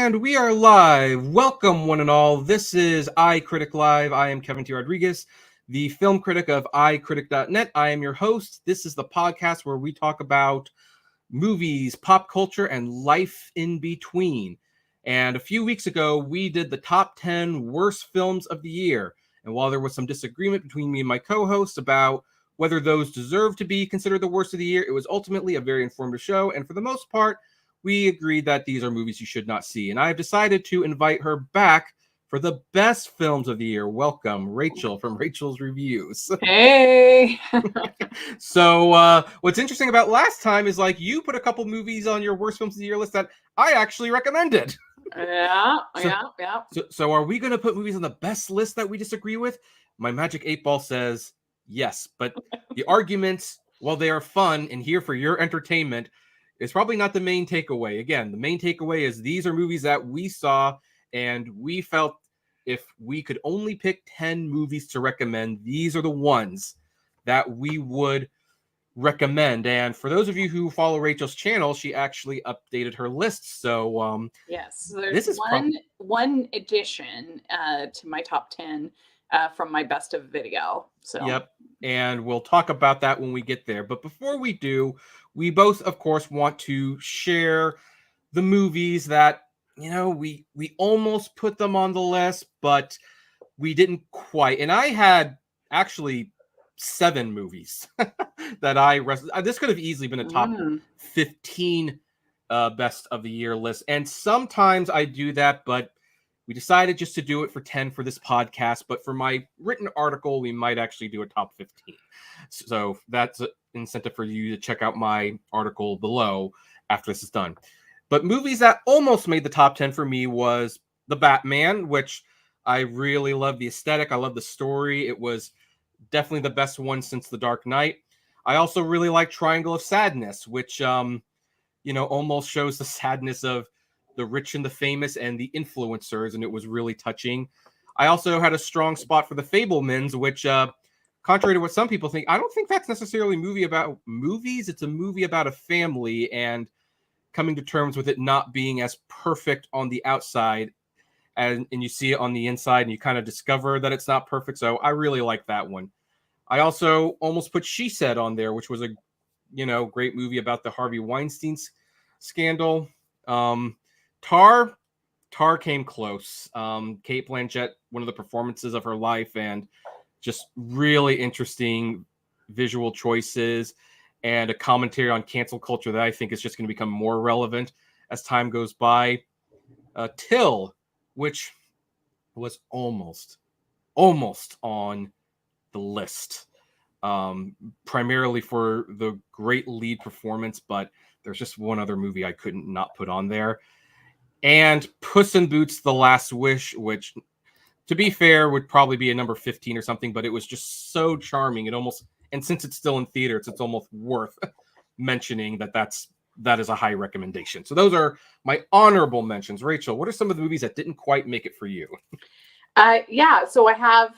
And we are live. Welcome, one and all. This is iCritic Live. I am Kevin T. Rodriguez, the film critic of iCritic.net. I am your host. This is the podcast where we talk about movies, pop culture, and life in between. And a few weeks ago, we did the top 10 worst films of the year. And while there was some disagreement between me and my co-hosts about whether those deserve to be considered the worst of the year, it was ultimately a very informative show. And for the most part, we agreed that these are movies you should not see. And I have decided to invite her back for the best films of the year. Welcome, Rachel from Rachel's Reviews. Hey! So what's interesting about last time is you put a couple movies on your worst films of the year list that I actually recommended. Yeah. So are we going to put movies on the best list that we disagree with? My magic 8-ball says yes, but the arguments, while they are fun and here for your entertainment, is probably not the main takeaway. Again, the main takeaway is these are movies that we saw and we felt if we could only pick 10 movies to recommend, these are the ones that we would recommend. And for those of you who follow Rachel's channel, she actually updated her list. So yes, so there's this is one addition to my top 10 from my best of video. So yep. And we'll talk about that when we get there. But before we do, we both, of course, want to share the movies that, we almost put them on the list, but we didn't quite. And I had actually 7 movies that this could have easily been a top 15 best of the year list. And sometimes I do that, but we decided just to do it for 10 for this podcast. But for my written article, we might actually do a top 15. So that's an incentive for you to check out my article below after this is done. But movies that almost made the top 10 for me was The Batman, which I really love the aesthetic. I love the story. It was definitely the best one since The Dark Knight. I also really like Triangle of Sadness, which, almost shows the sadness of the rich and the famous and the influencers, and it was really touching. I also had a strong spot for The Fabelmans, which, contrary to what some people think, I don't think that's necessarily a movie about movies. It's a movie about a family and coming to terms with it not being as perfect on the outside, and you see it on the inside, and you kind of discover that it's not perfect. So I really like that one. I also almost put She Said on there, which was a great movie about the Harvey Weinstein scandal. Tar came close. Cate Blanchett, one of the performances of her life, and just really interesting visual choices and a commentary on cancel culture that I think is just going to become more relevant as time goes by. Till, which was almost on the list, primarily for the great lead performance, but there's just one other movie I couldn't not put on there. And Puss in Boots: The Last Wish, which, to be fair, would probably be a number 15 or something, but it was just so charming. And since it's still in theaters, it's almost worth mentioning that is a high recommendation. So those are my honorable mentions. Rachel, what are some of the movies that didn't quite make it for you? So I have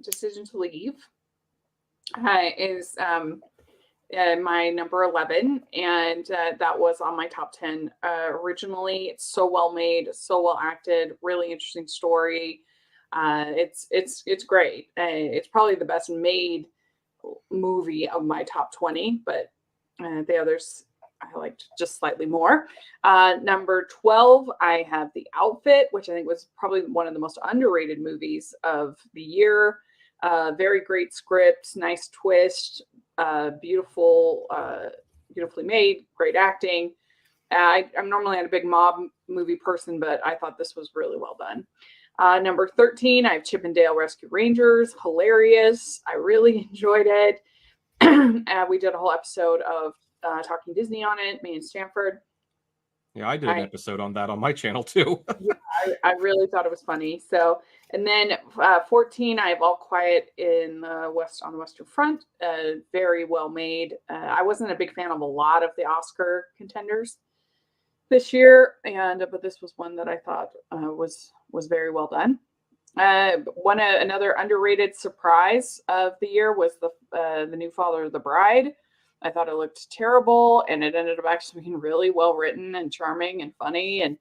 Decision to Leave is my number 11, and that was on my top 10 originally. It's so well made, so well acted, really interesting story. It's great. It's probably the best made movie of my top 20, but the others I liked just slightly more. Number 12, I have The Outfit, which I think was probably one of the most underrated movies of the year. Very great script, nice twist, beautifully made, great acting. I'm normally not a big mob movie person, but I thought this was really well done. Number 13, I have Chip 'n Dale Rescue Rangers. Hilarious. I really enjoyed it. We did a whole episode of Talking Disney on it, me and Stanford. Yeah, I did an episode on that on my channel too. I really thought it was funny. So, and then 14, I have All Quiet on the Western Front. Very well made. I wasn't a big fan of a lot of the Oscar contenders this year, but this was one that I thought was very well done. Another underrated surprise of the year was the new Father of the Bride. I thought it looked terrible, and it ended up actually being really well written and charming and funny. And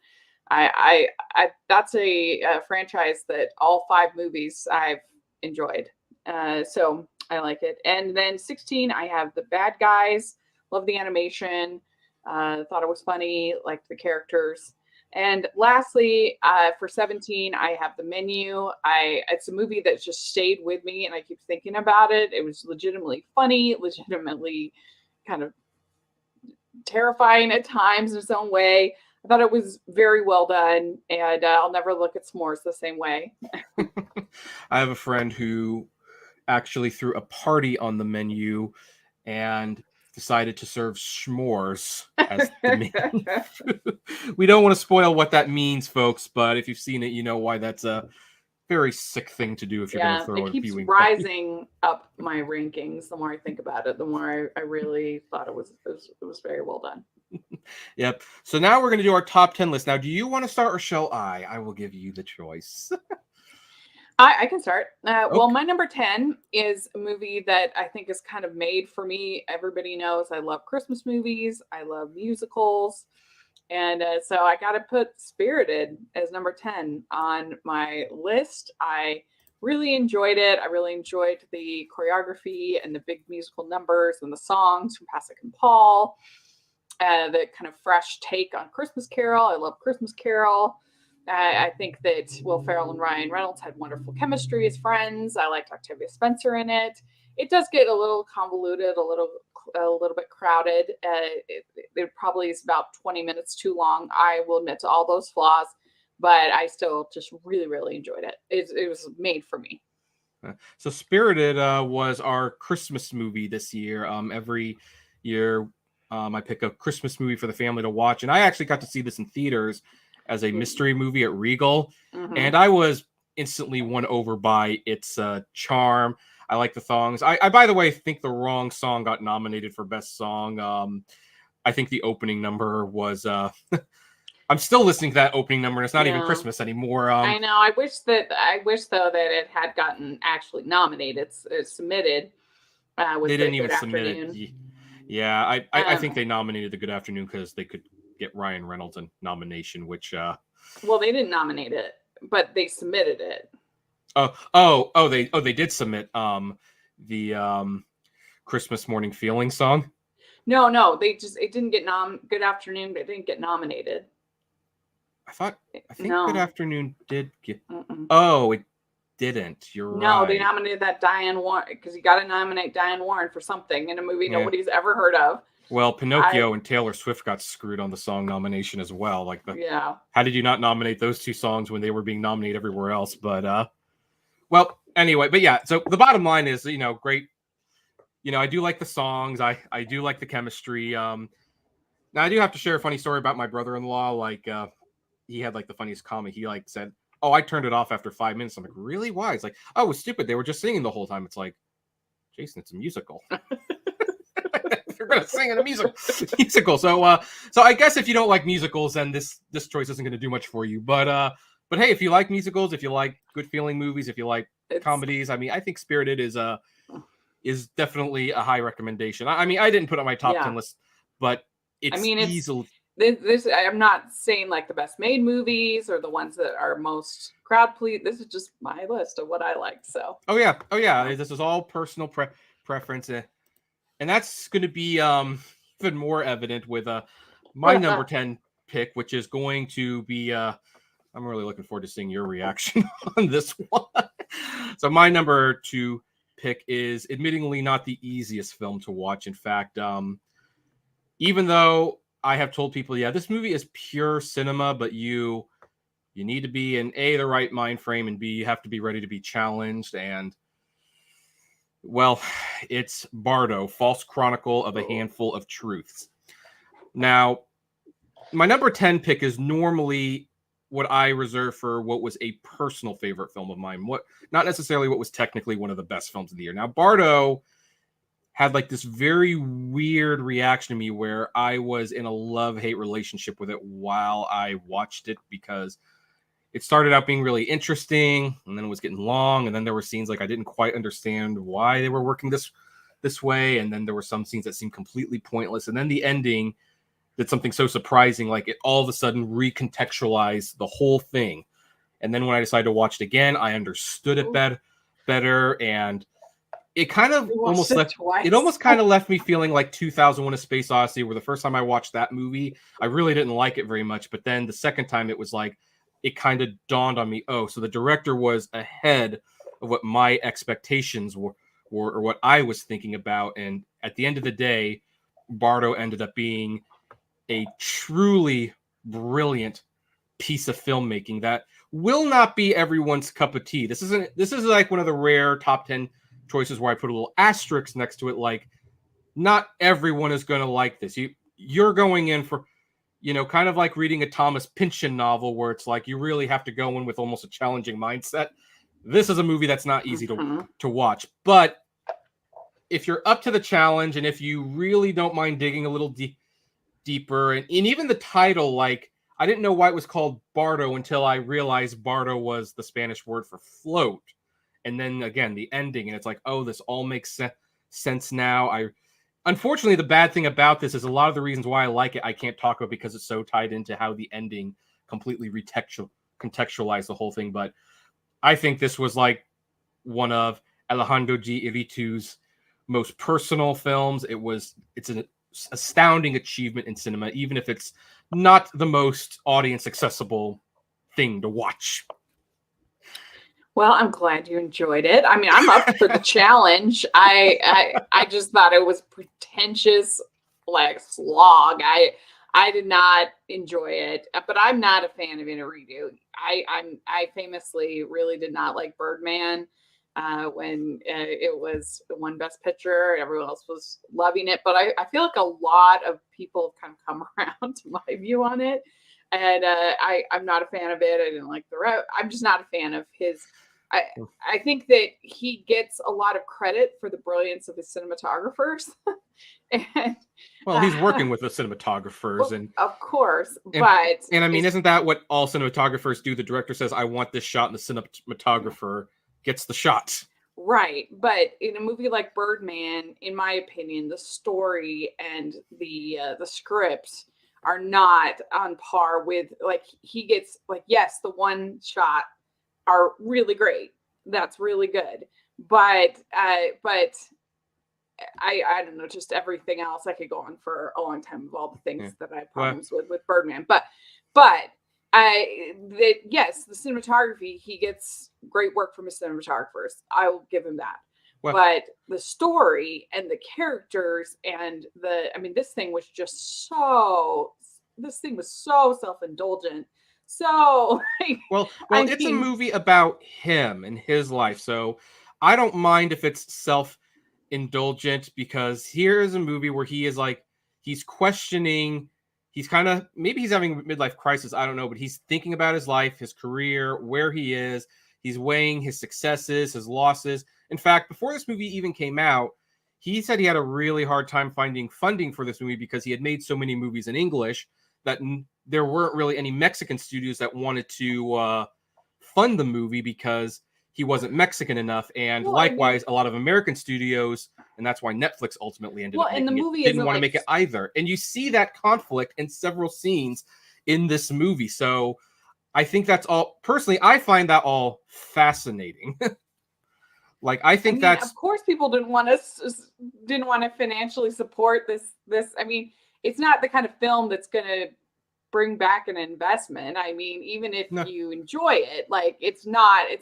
that's a franchise that all 5 movies I've enjoyed. So I like it. And then 16, I have The Bad Guys. Love the animation. Thought it was funny. Liked the characters. And lastly, for 17, I have The Menu. It's a movie that just stayed with me, and I keep thinking about it. It was legitimately funny, legitimately kind of terrifying at times in its own way. I thought it was very well done, and I'll never look at s'mores the same way. I have a friend who actually threw a party on The Menu and decided to serve s'mores as the main. We don't want to spoil what that means, folks, but if you've seen it, you know why that's a very sick thing to do if you're going to throw it a keeps viewing rising up my rankings. The more I think about it, the more I really thought it was very well done. Yep. So now we're going to do our top 10 list. Now, do you want to start or shall I? I will give you the choice. I can start. Okay. Well, my number 10 is a movie that I think is kind of made for me. Everybody knows I love Christmas movies. I love musicals. And so I got to put Spirited as number 10 on my list. I really enjoyed it. I really enjoyed the choreography and the big musical numbers and the songs from Pasek and Paul. The kind of fresh take on Christmas Carol. I love Christmas Carol. I think that Will Ferrell and Ryan Reynolds had wonderful chemistry as friends. I liked Octavia Spencer in it. It does get a little convoluted, a little bit crowded. It probably is about 20 minutes too long. I will admit to all those flaws, but I still just really, really enjoyed it. It was made for me. So Spirited was our Christmas movie this year. Every year I pick a Christmas movie for the family to watch, and I actually got to see this in theaters as a mystery movie at Regal, and I was instantly won over by its charm. I like the songs. I by the way, think the wrong song got nominated for best song. I think the opening number was I'm still listening to that opening number, and it's not even Christmas anymore. I know. I wish though that it had gotten actually nominated, submitted. They didn't even submit it. Yeah, I think they nominated the Good Afternoon because they could get Ryan Reynolds a nomination, which well, they didn't nominate it, but they submitted it. They did submit the Christmas Morning Feeling song. No, it didn't get Good Afternoon, but it didn't get nominated. I think no. Good Afternoon did get. Oh, it didn't. You're right. No, they nominated that Diane Warren because you got to nominate Diane Warren for something in a movie nobody's ever heard of. Well, Pinocchio and Taylor Swift got screwed on the song nomination as well. How did you not nominate those two songs when they were being nominated everywhere else? But well, anyway, but yeah. So the bottom line is, great. I do like the songs. I do like the chemistry. Now I do have to share a funny story about my brother-in-law. He had the funniest comment. He said, "Oh, I turned it off after 5 minutes." I'm like, "Really? Why?" It's like, "Oh, it was stupid. They were just singing the whole time." It's like, Jason, it's a musical. You're gonna sing in a musical. So I guess if you don't like musicals, then this choice isn't gonna do much for you. But hey, if you like musicals, if you like good feeling movies, if you like comedies, I think Spirited is definitely a high recommendation. I didn't put it on my top 10 list, but it's easily. This I'm not saying the best made movies or the ones that are most crowd please. This is just my list of what I like. So. Oh yeah. This is all personal preference. And that's going to be even more evident with my number 10 pick, which is going to be, I'm really looking forward to seeing your reaction on this one. So my number 2 pick is admittingly not the easiest film to watch. In fact, even though I have told people, this movie is pure cinema, but you need to be in A, the right mind frame, and B, you have to be ready to be challenged. And well, it's Bardo, False Chronicle of a Handful of Truths. Now, my number 10 pick is normally what I reserve for what was a personal favorite film of mine. Not necessarily what was technically one of the best films of the year. Now, Bardo had this very weird reaction to me where I was in a love-hate relationship with it while I watched it, because it started out being really interesting, and then it was getting long, and then there were scenes I didn't quite understand why they were working this this way, and then there were some scenes that seemed completely pointless, and then the ending did something so surprising, like it all of a sudden recontextualized the whole thing. And then when I decided to watch it again, I understood it better, and it kind of almost left me feeling like 2001: A Space Odyssey, where the first time I watched that movie, I really didn't like it very much, but then the second time it was like, it kind of dawned on me, oh, so the director was ahead of what my expectations were or what I was thinking about. And at the end of the day, Bardo ended up being a truly brilliant piece of filmmaking that will not be everyone's cup of tea. This is like one of the rare top 10 choices where I put a little asterisk next to it, like not everyone is going to like this. You're going in for, kind of like reading a Thomas Pynchon novel where it's like you really have to go in with almost a challenging mindset. This is a movie that's not easy to watch, but if you're up to the challenge and if you really don't mind digging a little deeper, and even the title, like I didn't know why it was called Bardo until I realized Bardo was the Spanish word for float. And then again, the ending, and it's like, oh, this all makes sense now. Unfortunately, the bad thing about this is a lot of the reasons why I like it, I can't talk about because it's so tied into how the ending completely contextualized the whole thing. But I think this was like one of Alejandro G. Iñárritu's most personal films. It's an astounding achievement in cinema, even if it's not the most audience accessible thing to watch. Well, I'm glad you enjoyed it. I mean, I'm up for the challenge. I just thought it was pretentious, like slog. I did not enjoy it, but I'm not a fan of Iñárritu. I famously really did not like Birdman when it was won Best Picture. Everyone else was loving it, but I feel like a lot of people kind of come around to my view on it. And I'm not a fan of it. I didn't like I'm just not a fan of his. I think that he gets a lot of credit for the brilliance of his cinematographers. And well, he's working with the cinematographers, and of course, and I mean, isn't that what all cinematographers do? The director says, "I want this shot," and the cinematographer gets the shot. Right, but in a movie like Birdman, in my opinion, the story and the scripts are not on par with, like, he gets, like, yes, the one shot are really great. That's really good. But I don't know, just everything else. I could go on for a long time of all the things that I have problems with Birdman. But yes, the cinematography, he gets great work from his cinematographers. I will give him that. But the story and the characters and this thing was so self-indulgent. So it's a movie about him and his life. So I don't mind if it's self-indulgent, because here's a movie where he is like, he's questioning, he's kind of, maybe he's having a midlife crisis, I don't know, but he's thinking about his life, his career, where he is. He's weighing his successes, his losses. In fact, before this movie even came out, he said he had a really hard time finding funding for this movie because he had made so many movies in English that there weren't really any Mexican studios that wanted to fund the movie because he wasn't Mexican enough. And likewise, a lot of American studios, and that's why Netflix ultimately ended up making it, didn't want to make it either. And you see that conflict in several scenes in this movie. So I think that's all, personally, I find that all fascinating. Like, I think that's, of course, people didn't want to financially support this. I mean, it's not the kind of film that's going to bring back an investment. I mean, even if you enjoy it, like, it's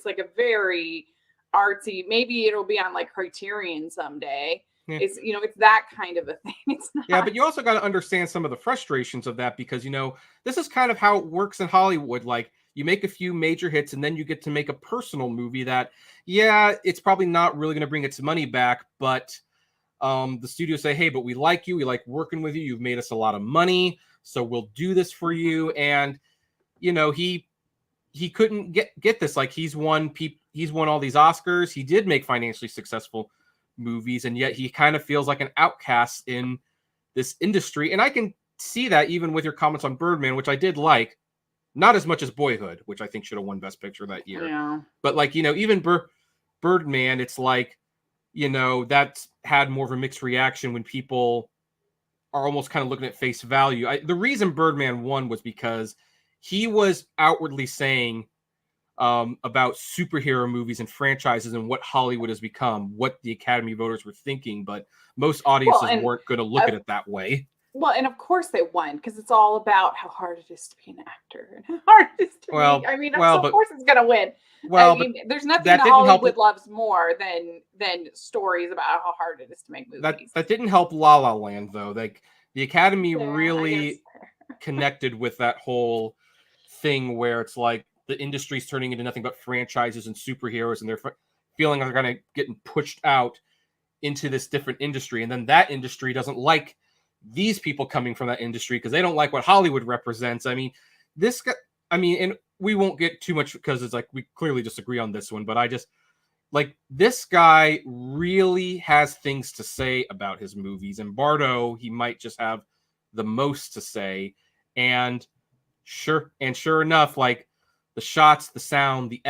like a very artsy, maybe it'll be on like Criterion someday. Yeah. It's that kind of a thing. It's not. Yeah, but you also got to understand some of the frustrations of that, because, this is kind of how it works in Hollywood. Like, you make a few major hits and then you get to make a personal movie that, it's probably not really going to bring its money back, but the studio say, hey, but we like you. We like working with you. You've made us a lot of money, so we'll do this for you. And, he couldn't get this. Like, he's won all these Oscars. He did make financially successful movies, and yet he kind of feels like an outcast in this industry. And I can see that even with your comments on Birdman, which I did like, not as much as Boyhood, which I think should have won Best Picture that year. Yeah. But, like, even Birdman, it's like, that's had more of a mixed reaction when people are almost kind of looking at face value. The reason Birdman won was because he was outwardly saying about superhero movies and franchises and what Hollywood has become, what the Academy voters were thinking, but most audiences weren't going to look at it that way. Well, and of course they won, because it's all about how hard it is to be an actor and how hard it is to be. I mean, of course it's going to win. Well, I mean, there's nothing that Hollywood loves more than stories about how hard it is to make movies. That didn't help La La Land, though. Like, the Academy really connected with that whole thing where it's like the industry's turning into nothing but franchises and superheroes, and they're feeling like they're kind of getting pushed out into this different industry, and then that industry doesn't like these people coming from that industry because they don't like what Hollywood represents. I mean, and we won't get too much because it's like we clearly disagree on this one, but I just like this guy really has things to say about his movies, and Bardo, he might just have the most to say. And sure enough, like the shots, the sound, the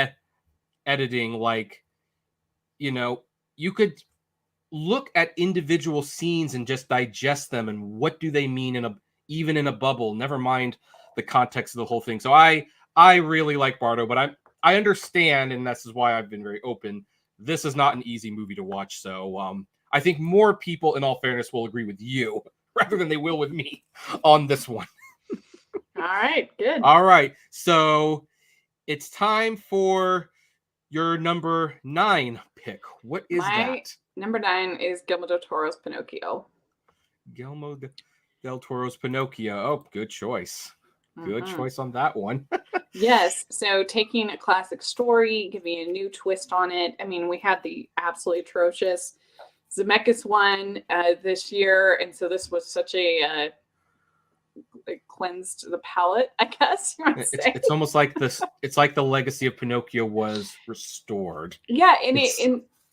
editing, like, you could look at individual scenes and just digest them and what do they mean even in a bubble, never mind the context of the whole thing. So I really like Bardo, but I understand, and this is why I've been very open, this is not an easy movie to watch. So I think more people, in all fairness, will agree with you rather than they will with me on this one. All right, good. All right, so it's time for your number 9 pick. What is that? Number 9 is Guillermo del Toro's Pinocchio. Guillermo del Toro's Pinocchio. Oh, good choice. Good choice on that one. Yes. So taking a classic story, giving a new twist on it. I mean, we had the absolutely atrocious Zemeckis one this year. And so this was such it cleansed the palate, I guess you want to say. It's almost like this. It's like the legacy of Pinocchio was restored. Yeah.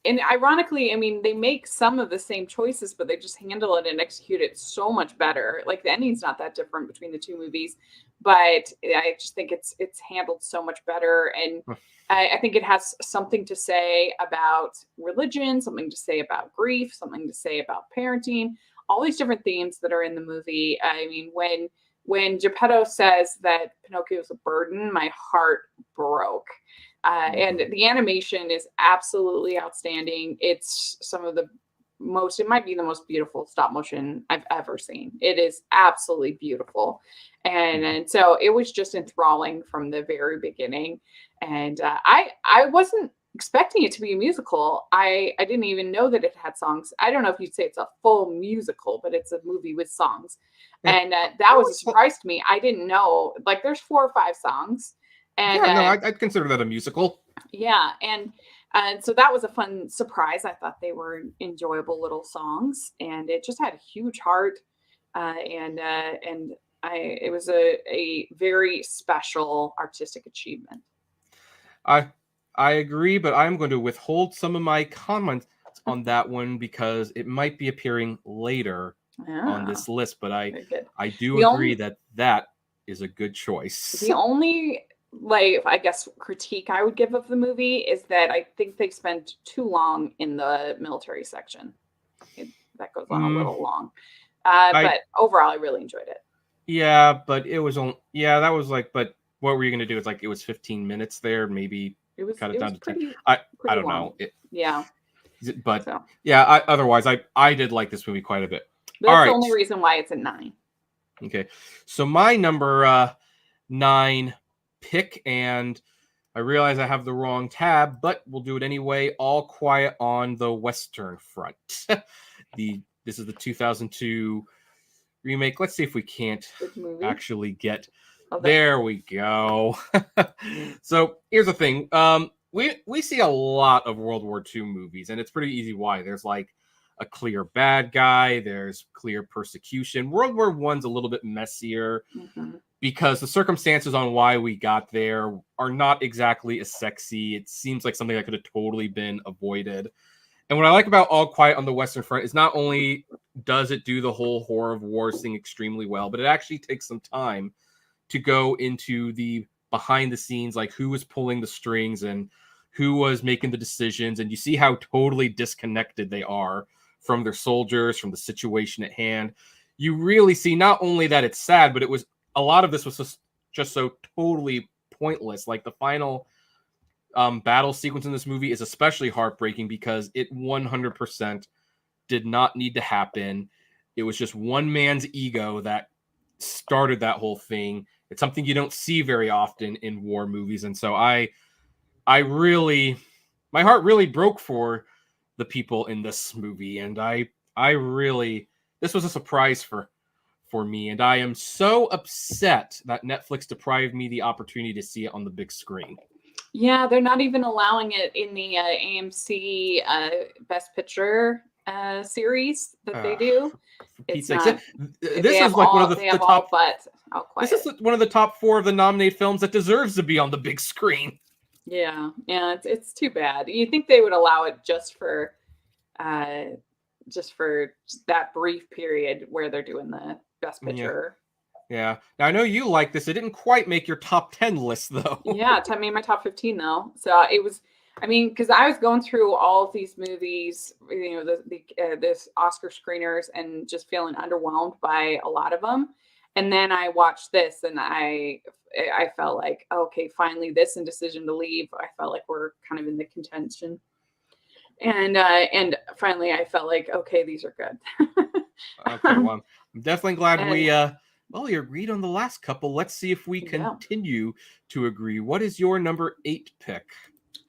And ironically, I mean, they make some of the same choices, but they just handle it and execute it so much better. Like, the ending's not that different between the two movies, but I just think it's handled so much better. And I think it has something to say about religion, something to say about grief, something to say about parenting, all these different themes that are in the movie. I mean, when Geppetto says that Pinocchio is a burden, my heart broke. And the animation is absolutely outstanding. It's it might be the most beautiful stop motion I've ever seen. It is absolutely beautiful. And so it was just enthralling from the very beginning. And I wasn't expecting it to be a musical. I didn't even know that it had songs. I don't know if you'd say it's a full musical, but it's a movie with songs. And that was a surprise to me. I didn't know, like, there's 4 or 5 songs. And, I'd consider that a musical. Yeah, and so that was a fun surprise. I thought they were enjoyable little songs, and it just had a huge heart. It was a very special artistic achievement. I agree, but I'm going to withhold some of my comments on that one because it might be appearing later on this list. But I do agree that is a good choice. The only, I guess, critique I would give of the movie is that I think they spent too long in the military section. That goes on a little long. But overall, I really enjoyed it. Yeah, but it was on. Yeah, that was like. But what were you going to do? It's like it was 15 minutes there. Maybe cut it down to 10. I don't know. But so. Yeah. Otherwise, I did like this movie quite a bit. That's the only reason why it's a 9. Okay, so my number 9 pick, and I realize I have the wrong tab, but we'll do it anyway. All Quiet on the Western Front. This is the 2002 remake. Let's see if we can't actually get. There we go. So here's the thing. We see a lot of World War II movies, and it's pretty easy why. There's like a clear bad guy. There's clear persecution. World War I's a little bit messier because the circumstances on why we got there are not exactly as sexy. It seems like something that could have totally been avoided. And what I like about All Quiet on the Western Front is not only does it do the whole horror of wars thing extremely well, but it actually takes some time to go into the behind the scenes, like who was pulling the strings and who was making the decisions, and you see how totally disconnected they are from their soldiers, from the situation at hand. You really see not only that it's sad, but it was a lot of this was just so totally pointless. Like the final battle sequence in this movie is especially heartbreaking because it 100% did not need to happen. It was just one man's ego that started that whole thing. It's something you don't see very often in war movies, and so I really, my heart really broke for the people in this movie, and I really, this was a surprise for me, and I am so upset that Netflix deprived me the opportunity to see it on the big screen. Yeah, they're not even allowing it in the AMC Best Picture series that they do. It's not. This is like one of the top. This is one of the top 4 of the nominated films that deserves to be on the big screen. Yeah, it's too bad. You think they would allow it just for that brief period where they're doing the Best Picture. Yeah. Now I know you like this. It didn't quite make your top 10 list though. Yeah, it made my top 15 though. So it was, I mean, because I was going through all of these movies, you know, this Oscar screeners, and just feeling underwhelmed by a lot of them. And then I watched this, and I felt like, okay, finally, this and Decision to Leave, I felt like we're kind of in the contention. And finally, I felt like, okay, these are good. Okay, well, I'm definitely glad we you agreed on the last couple. Let's see if we continue to agree. What is your number 8 pick?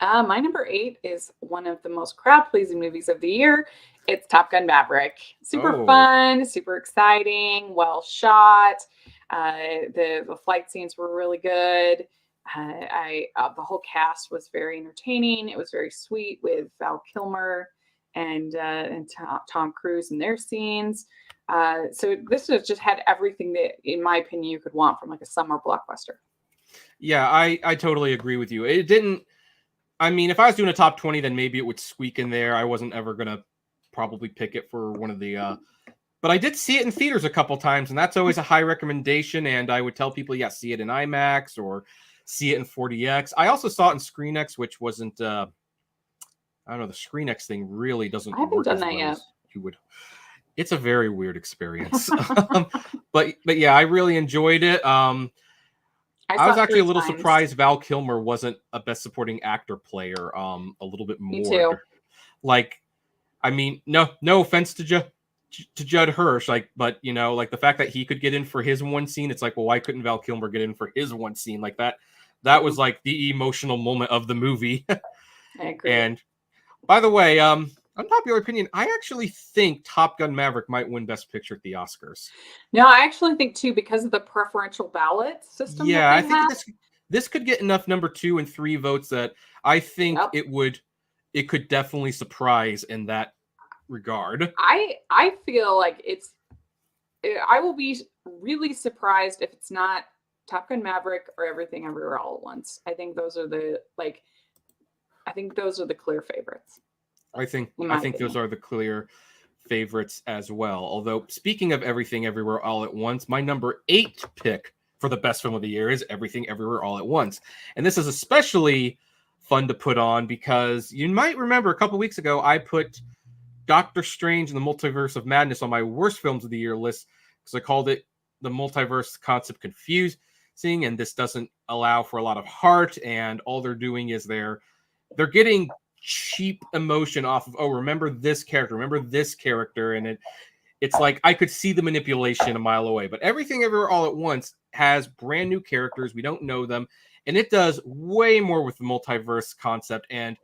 My number 8 is one of the most crowd-pleasing movies of the year. It's Top Gun Maverick. Super fun, super exciting, well shot. The flight scenes were really good. The whole cast was very entertaining. It was very sweet with Val Kilmer and Tom Cruise in their scenes. So this has just had everything that, in my opinion, you could want from like a summer blockbuster. Yeah, I totally agree with you. It didn't. I mean, if I was doing a top 20, then maybe it would squeak in there. I wasn't ever going to probably pick it for one of the... but I did see it in theaters a couple times, and that's always a high recommendation. And I would tell people, yeah, see it in IMAX or see it in 4DX. I also saw it in ScreenX, which wasn't... I don't know, the ScreenX thing really doesn't work. I haven't done as that well yet. as you would. It's a very weird experience. But yeah, I really enjoyed it. I was actually a little surprised Val Kilmer wasn't a Best Supporting Actor player. A little bit more. Me too. Like, I mean, no offense to Judd Hirsch, like, but you know, like the fact that he could get in for his one scene, it's like, well, why couldn't Val Kilmer get in for his one scene? Like that was like the emotional moment of the movie. I agree. And by the way, unpopular opinion, I actually think Top Gun Maverick might win Best Picture at the Oscars. No, I actually think too, because of the preferential ballot system. Yeah, I think this could get enough number 2 and 3 votes that I think it could definitely surprise in that regard. I feel like I will be really surprised if it's not Top Gun Maverick or Everything Everywhere All at Once. I think those are the clear favorites. I think those are the clear favorites as well. Although, speaking of Everything Everywhere All at Once, my number 8 pick for the best film of the year is Everything Everywhere All at Once. And this is especially fun to put on because you might remember a couple weeks ago, I put Doctor Strange and the Multiverse of Madness on my worst films of the year list because I called it the multiverse concept confusing, and this doesn't allow for a lot of heart, and all they're doing is they're getting cheap emotion off of, oh, remember this character, and it's like I could see the manipulation a mile away. But Everything Everywhere All at Once has brand new characters, we don't know them, and it does way more with the multiverse concept, and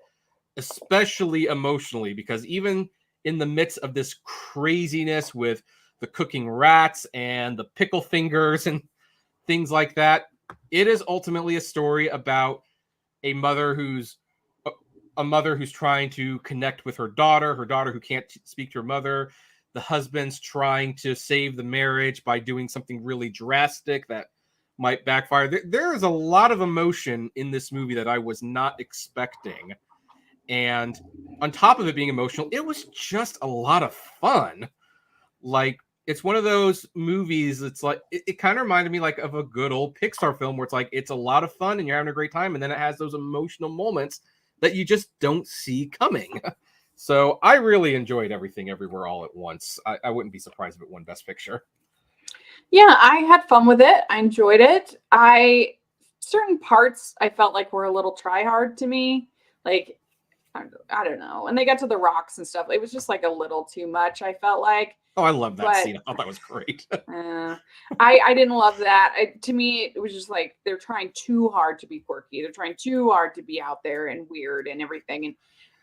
especially emotionally, because even in the midst of this craziness with the cooking rats and the pickle fingers and things like that, it is ultimately a story about a mother who's trying to connect with her daughter who can't speak to her mother. The husband's trying to save the marriage by doing something really drastic that might backfire. There is a lot of emotion in this movie that I was not expecting. And on top of it being emotional, it was just a lot of fun. Like, it's one of those movies, it's like, it kind of reminded me like of a good old Pixar film where it's like, it's a lot of fun and you're having a great time. And then it has those emotional moments that you just don't see coming. So I really enjoyed Everything Everywhere All at Once. I wouldn't be surprised if it won Best Picture. Yeah, I had fun with it. I enjoyed it. Certain parts I felt like were a little try hard to me. Like, I don't know. When they got to the rocks and stuff, it was just like a little too much, I felt like. Oh, I love that But scene. I thought that was great. I didn't love that. To me, it was just like they're trying too hard to be quirky. They're trying too hard to be out there and weird and everything.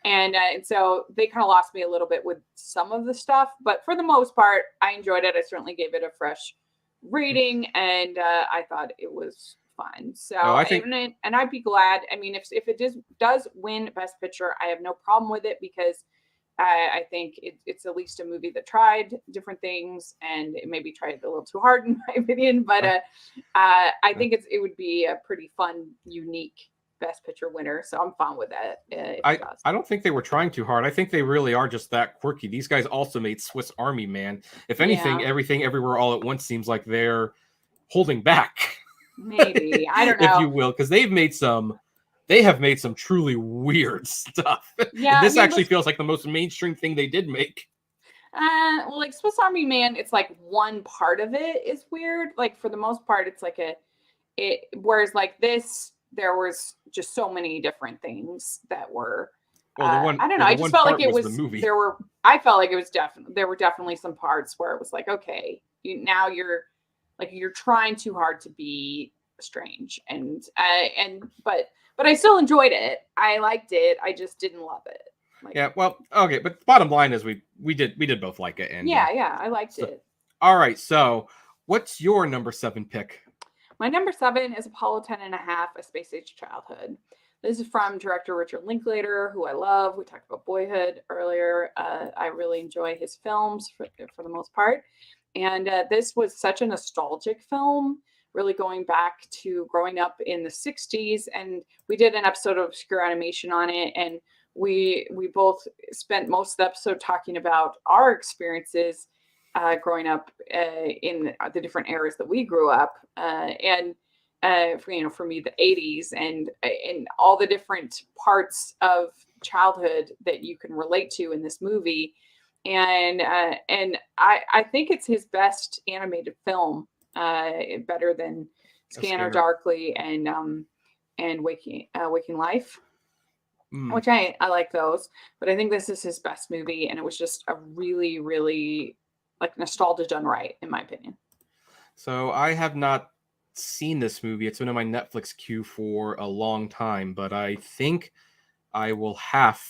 And so they kind of lost me a little bit with some of the stuff. But for the most part, I enjoyed it. I certainly gave it a fresh rating, and I thought it was fun. So I think, and I'd be glad. I mean, if it does win Best Picture, I have no problem with it because I think it's at least a movie that tried different things, and it maybe tried a little too hard in my opinion. But I think it would be a pretty fun, unique Best Picture winner. So I'm fine with that. I don't think they were trying too hard. I think they really are just that quirky. These guys also made Swiss Army Man. If anything, Yeah. Everything Everywhere All at Once seems like they're holding back. Maybe. I don't know. If you will, because they have made some truly weird stuff. Yeah. And this actually feels like the most mainstream thing they did make. Well, like Swiss Army Man, it's like one part of it is weird. Like for the most part, it's like whereas like this, there was just so many different things that were. I don't know. I just felt like it was. I felt like it was definitely. There were definitely some parts where it was like, okay, you're trying too hard to be strange, but I still enjoyed it. I liked it. I just didn't love it. Yeah. Well, okay, but the bottom line is we did both like it, and yeah, I liked it. All right. So, what's your number 7 pick? My number 7 is Apollo 10 and a Half, A Space Age Childhood. This is from director Richard Linklater, who I love. We talked about Boyhood earlier. I really enjoy his films for the most part. And this was such a nostalgic film, really going back to growing up in the 60s. And we did an episode of Obscure Animation on it. And we both spent most of the episode talking about our experiences growing up in the different eras that we grew up, and for me, the 80s and all the different parts of childhood that you can relate to in this movie. And I think it's his best animated film, better than Scanner Darkly and Waking Life. Which I like those, but I think this is his best movie, and it was just a really, really like nostalgia done right, in my opinion. So I have not seen this movie. It's been in my Netflix queue for a long time, but I think I will have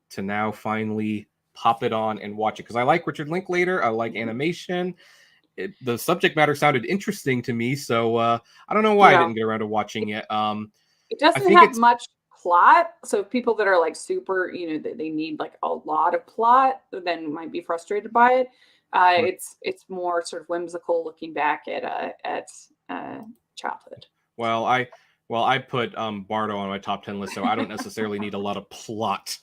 to now finally pop it on and watch it because I like Richard Linklater. I like animation. The subject matter sounded interesting to me, so I don't know why I didn't get around to watching it. It doesn't have much plot, so people that are like super, they need like a lot of plot, then might be frustrated by it. It's more sort of whimsical, looking back at childhood. Well, I put Bardo on my top 10 list, so I don't necessarily need a lot of plot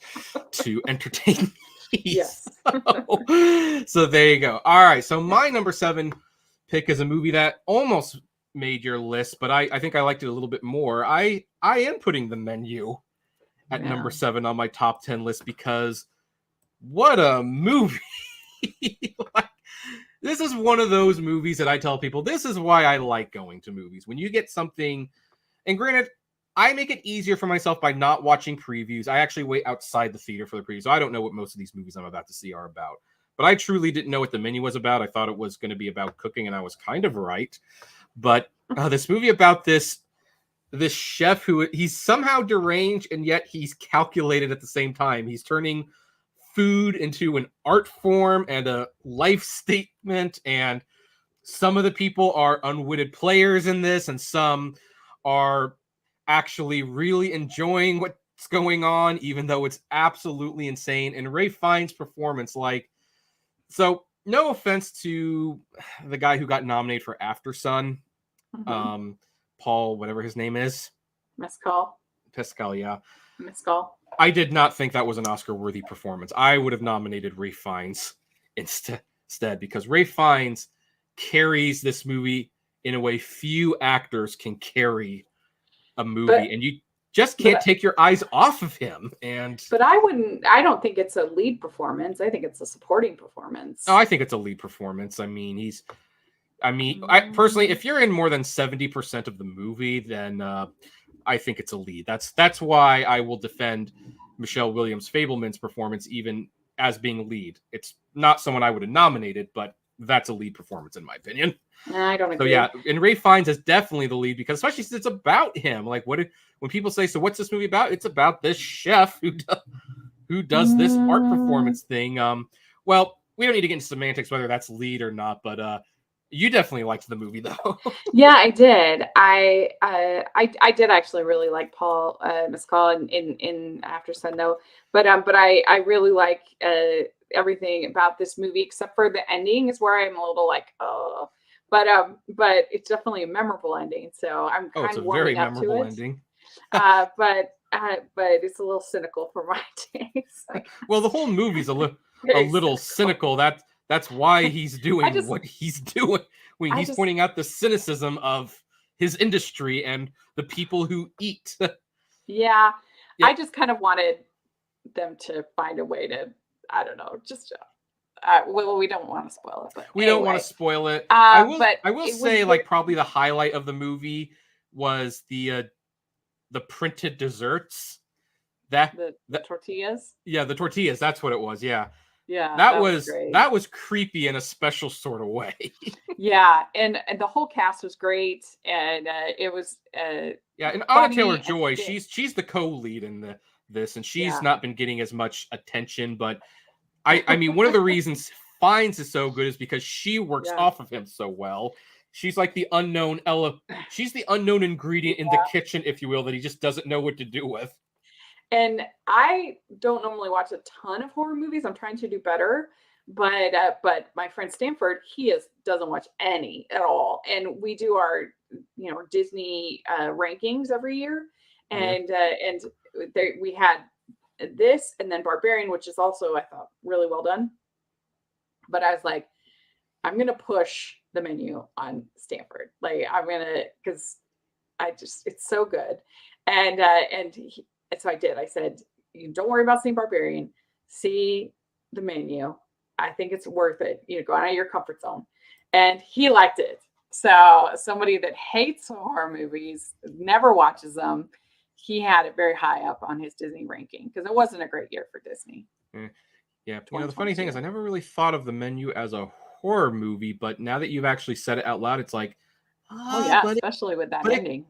to entertain me. Yes. So there you go. All right. So my number 7 pick is a movie that almost made your list, but I think I liked it a little bit more. I am putting The Menu at number 7 on my top 10 list because what a movie. This is one of those movies that I tell people, this is why I like going to movies. When you get something, and granted, I make it easier for myself by not watching previews. I actually wait outside the theater for the previews. So I don't know what most of these movies I'm about to see are about. But I truly didn't know what The Menu was about. I thought it was going to be about cooking, and I was kind of right. But this movie about this chef who he's somehow deranged, and yet he's calculated at the same time. He's turning food into an art form and a life statement, and some of the people are unwitting players in this, and some are actually really enjoying what's going on, even though it's absolutely insane. And Ralph Fiennes' performance, so no offense to the guy who got nominated for After Sun, Paul, whatever his name is, Pascal, yeah. I did not think that was an Oscar-worthy performance. I would have nominated Ralph Fiennes instead, because Ralph Fiennes carries this movie in a way few actors can carry a movie, and you just can't take your eyes off of him. And but I don't think it's a lead performance. I think it's a supporting performance. oh, I think it's a lead performance. I mean, I personally, if you're in more than 70% of the movie, then I think it's a lead. That's why I will defend Michelle Williams Fableman's performance even as being a lead. It's not someone I would have nominated, but that's a lead performance in my opinion. I don't agree. So yeah, and Ralph Fiennes is definitely the lead because especially since it's about him. Like when people say, so what's this movie about? It's about this chef who does this art performance thing. Well, we don't need to get into semantics whether that's lead or not, but you definitely liked the movie though. Yeah, I did. I did actually really like Paul Mescal in After Sun though, but I really like everything about this movie except for the ending is where I'm a little like, oh, but it's definitely a memorable ending, so I'm kind It's a of very warming up to memorable it. ending. But it's a little cynical for my taste. Well, the whole movie's a little cynical. That's why he's doing what he's doing. He's pointing out the cynicism of his industry and the people who eat. Yeah. I just kind of wanted them to find a way to, I don't know, just well, we don't want to spoil it, but we don't want to spoil it. But I will say, like, probably the highlight of the movie was the printed desserts. The tortillas. Yeah, the tortillas. That's what it was. Yeah. Yeah, that was great. That was creepy in a special sort of way. Yeah, and the whole cast was great, and it was yeah, and Anna Taylor-Joy, she's the co-lead in this, and she's not been getting as much attention. But I mean, one of the reasons Fiennes is so good is because she works off of him so well. She's like the unknown she's the unknown ingredient in the kitchen, if you will, that he just doesn't know what to do with. And I don't normally watch a ton of horror movies. I'm trying to do better, but my friend Stanford, doesn't watch any at all. And we do our Disney rankings every year, and we had this and then Barbarian, which is also I thought really well done. But I was like, I'm gonna push the menu on Stanford. Like because it's so good, and so I did. I said, you don't worry about seeing Barbarian. See the menu. I think it's worth it. Go out of your comfort zone. And he liked it. So somebody that hates horror movies, never watches them, he had it very high up on his Disney ranking because it wasn't a great year for Disney. Yeah. The funny thing is I never really thought of the menu as a horror movie, but now that you've actually said it out loud, it's like, especially with that ending.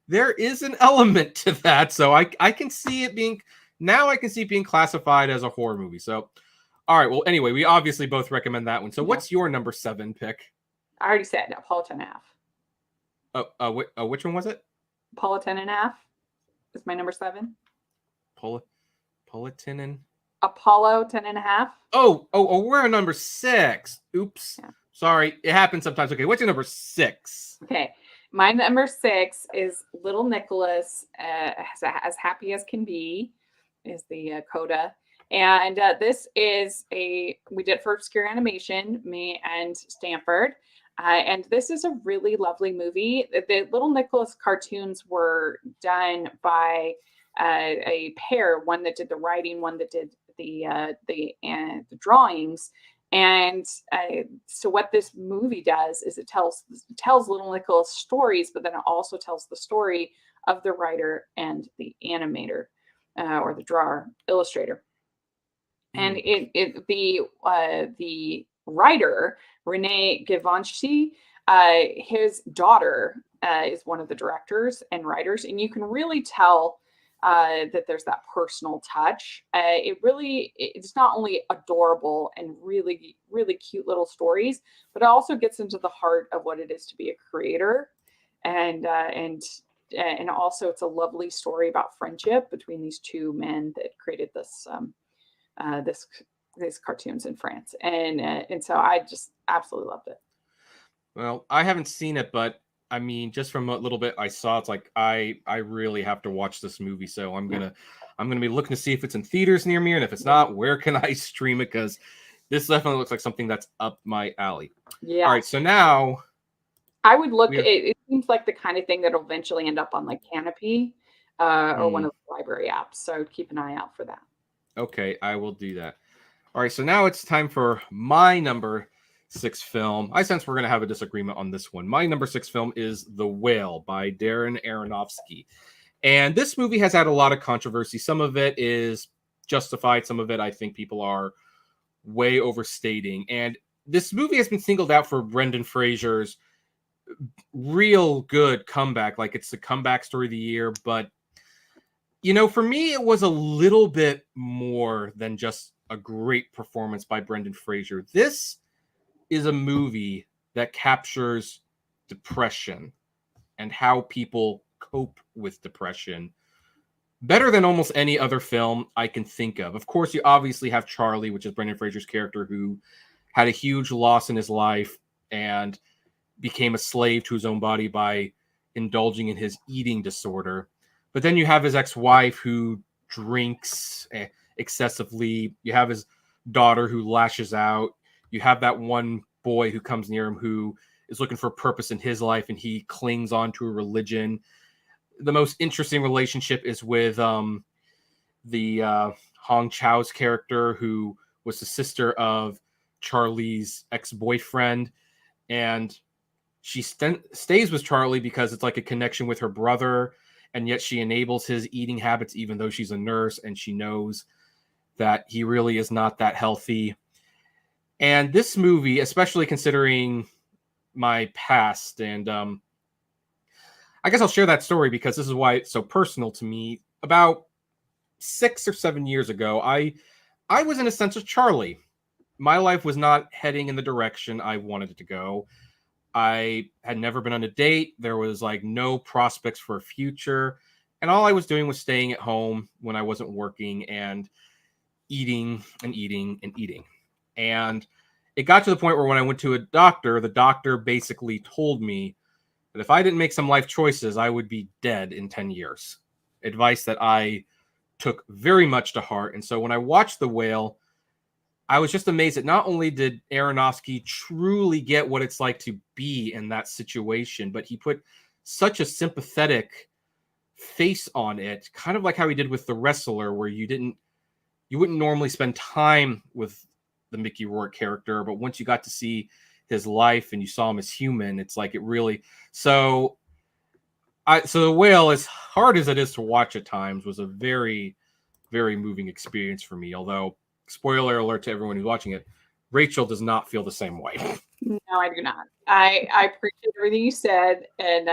There is an element to that, so I can see it being classified as a horror movie. So, all right. Well, anyway, we obviously both recommend that one. So, what's your number 7 pick? I already said Apollo 10.5. Which one was it? Apollo 10.5 is my number 7. Apollo 10.5. Oh, we're on number 6. Oops. Yeah. Sorry, it happens sometimes. Okay, what's your number 6? Okay. My number 6 is Little Nicholas, as happy as can be, is the coda. And this is we did for Obscure Animation, me and Stanford. And this is a really lovely movie. The Little Nicholas cartoons were done by a pair, one that did the writing, one that did the drawings. And so what this movie does is it tells Little Nicholas stories, but then it also tells the story of the writer and the animator or the drawer, illustrator. And the writer, Renee Givenchy, his daughter is one of the directors and writers, and you can really tell that there's that personal touch. It's not only adorable and really, really cute little stories, but it also gets into the heart of what it is to be a creator. And also it's a lovely story about friendship between these two men that created these cartoons in France. And so I just absolutely loved it. Well, I haven't seen it, but I mean, just from a little bit I saw, it's like I really have to watch this movie. So I'm gonna be looking to see if it's in theaters near me, and if it's not, where can I stream it? Because this definitely looks like something that's up my alley. Yeah. All right, so now I would look. We It seems like the kind of thing that'll eventually end up on like Canopy, or one hmm, of the library apps. So keep an eye out for that. okay, I will do that. All right, so now it's time for my number 6 film. I sense we're going to have a disagreement on this one. My number 6 film is The Whale by Darren Aronofsky. And this movie has had a lot of controversy. Some of it is justified, some of it I think people are way overstating. And this movie has been singled out for Brendan Fraser's real good comeback. Like it's the comeback story of the year. But, you know, for me, it was a little bit more than just a great performance by Brendan Fraser. This is a movie that captures depression and how people cope with depression better than almost any other film I can think of. Of course, you obviously have Charlie, which is Brendan Fraser's character, who had a huge loss in his life and became a slave to his own body by indulging in his eating disorder. But then you have his ex-wife who drinks excessively. You have his daughter who lashes out. You have that one boy who comes near him who is looking for a purpose in his life, and he clings on to a religion. The most interesting relationship is with the Hong Chau's character, who was the sister of Charlie's ex-boyfriend, and she stays with Charlie because it's like a connection with her brother, and yet she enables his eating habits even though she's a nurse and she knows that he really is not that healthy. And this movie, especially considering my past, and I guess I'll share that story because this is why it's so personal to me. About 6 or 7 years ago, I was in a sense of Charlie. My life was not heading in the direction I wanted it to go. I had never been on a date. There was like no prospects for a future. And all I was doing was staying at home when I wasn't working and eating and eating and eating. And it got to the point where when I went to a doctor, the doctor basically told me that if I didn't make some life choices, I would be dead in 10 years. Advice that I took very much to heart. And so when I watched The Whale, I was just amazed that not only did Aronofsky truly get what it's like to be in that situation, but he put such a sympathetic face on it, kind of like how he did with The Wrestler, where you wouldn't normally spend time with the Mickey Rourke character, but once you got to see his life and you saw him as human, it's like it really. So The Whale, as hard as it is to watch at times, was a very, very moving experience for me. Although, spoiler alert to everyone who's watching it, Rachel does not feel the same way. No, I do not. I appreciate everything you said, and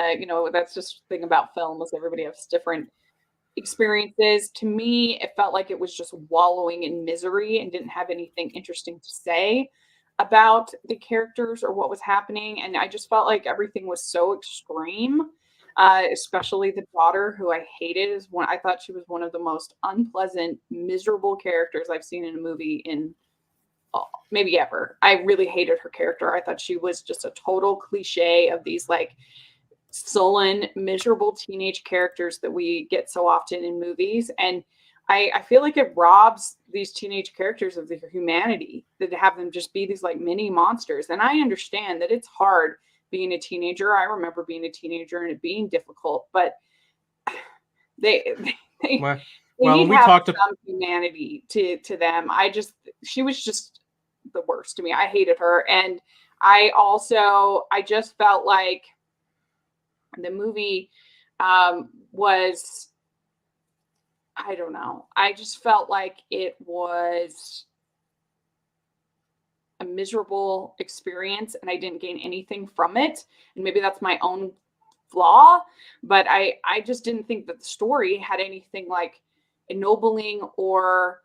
that's just the thing about film is everybody has different experiences. To me, it felt like it was just wallowing in misery and didn't have anything interesting to say about the characters or what was happening. And I just felt like everything was so extreme, especially the daughter, who I hated. I thought she was one of the most unpleasant, miserable characters I've seen in a movie in maybe ever. I really hated her character. I thought she was just a total cliche of these like sullen, miserable teenage characters that we get so often in movies. And I feel like it robs these teenage characters of their humanity, that have them just be these like mini monsters. And I understand that it's hard being a teenager. I remember being a teenager and it being difficult, but they Well, need when to we have talked, some humanity to them. She was just the worst to me. I hated her. And I just felt like the movie was, I don't know. I just felt like it was a miserable experience and I didn't gain anything from it. And maybe that's my own flaw, but I just didn't think that the story had anything like ennobling or